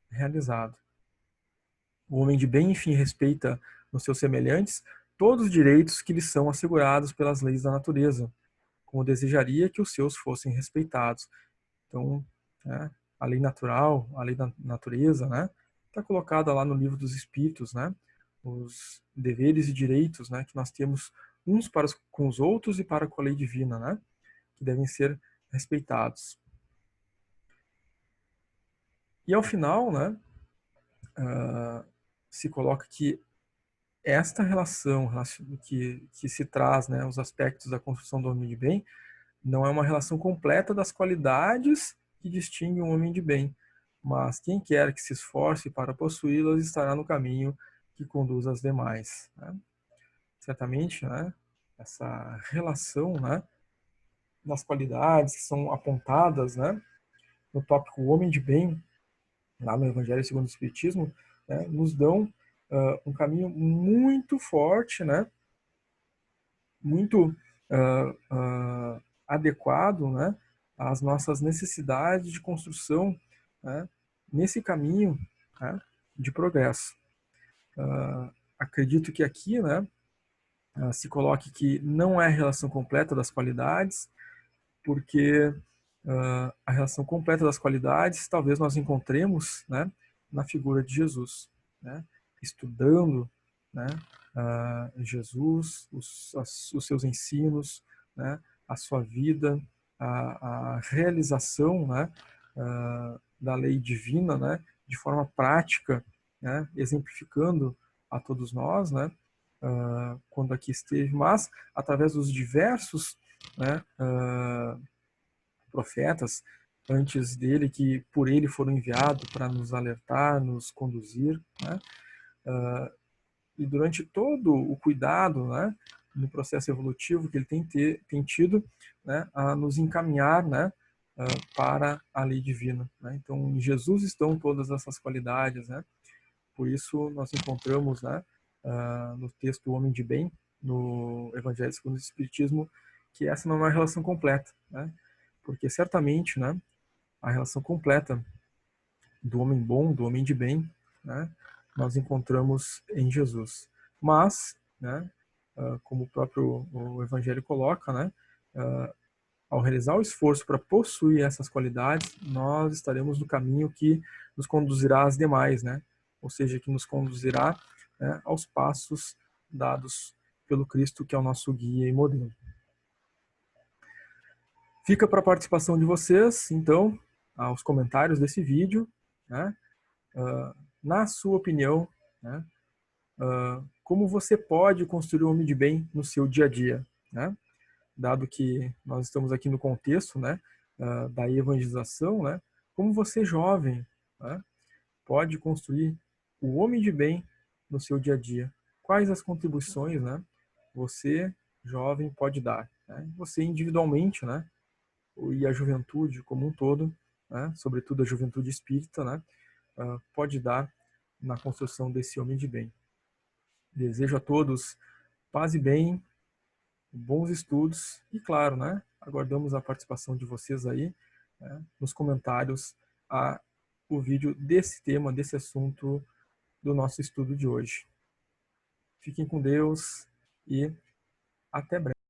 realizado. O homem de bem, enfim, respeita nos seus semelhantes todos os direitos que lhe são assegurados pelas leis da natureza, como desejaria que os seus fossem respeitados. Então, né, a lei natural, a lei da natureza, né, está colocada lá no livro dos Espíritos, né, os deveres e direitos, né, que nós temos uns para com os outros e para com a lei divina, né, que devem ser respeitados. E ao final, né, se coloca que esta relação que se traz, né, os aspectos da construção do homem de bem, não é uma relação completa das qualidades que distinguem um homem de bem, mas quem quer que se esforce para possuí-las estará no caminho que conduz às demais, né? Certamente, né, essa relação, né, das qualidades que são apontadas, né, no tópico homem de bem, lá no Evangelho segundo o Espiritismo, né, nos dão um caminho muito forte, né, muito adequado, né, às nossas necessidades de construção, né, nesse caminho, né, de progresso. Acredito que aqui, né, se coloque que não é a relação completa das qualidades, porque a relação completa das qualidades talvez nós encontremos, né, na figura de Jesus, né, estudando, né, Jesus, os seus ensinos, né, a sua vida, a realização, né, da lei divina, né, de forma prática, né, exemplificando a todos nós, né, quando aqui esteve, mas através dos diversos, né, profetas antes dele, que por ele foram enviados para nos alertar, nos conduzir, né? E durante todo o cuidado, né, no processo evolutivo que ele tem tido, né, a nos encaminhar, né, para a lei divina, né? Então, em Jesus estão todas essas qualidades, né? Por isso nós encontramos, né, no texto O Homem de Bem, no Evangelho segundo o Espiritismo, que essa não é uma relação completa, né? Porque certamente, né, a relação completa do homem bom, do homem de bem, né, nós encontramos em Jesus. Mas, né, como o próprio o Evangelho coloca, né, ao realizar o esforço para possuir essas qualidades, nós estaremos no caminho que nos conduzirá às demais, né? Ou seja, que nos conduzirá, né, aos passos dados pelo Cristo, que é o nosso guia e modelo. Fica para a participação de vocês, então, aos comentários desse vídeo, né? Na sua opinião, né? Como você pode construir um homem de bem no seu dia a dia, né? Dado que nós estamos aqui no contexto, né, da evangelização, né? Como você jovem, né, pode construir o homem de bem no seu dia a dia? Quais as contribuições, né, você jovem pode dar, né? Você individualmente, né? E a juventude como um todo, né, sobretudo a juventude espírita, né, pode dar na construção desse homem de bem. Desejo a todos paz e bem, bons estudos e, claro, né, aguardamos a participação de vocês aí, né, nos comentários o vídeo desse tema, desse assunto do nosso estudo de hoje. Fiquem com Deus e Até breve.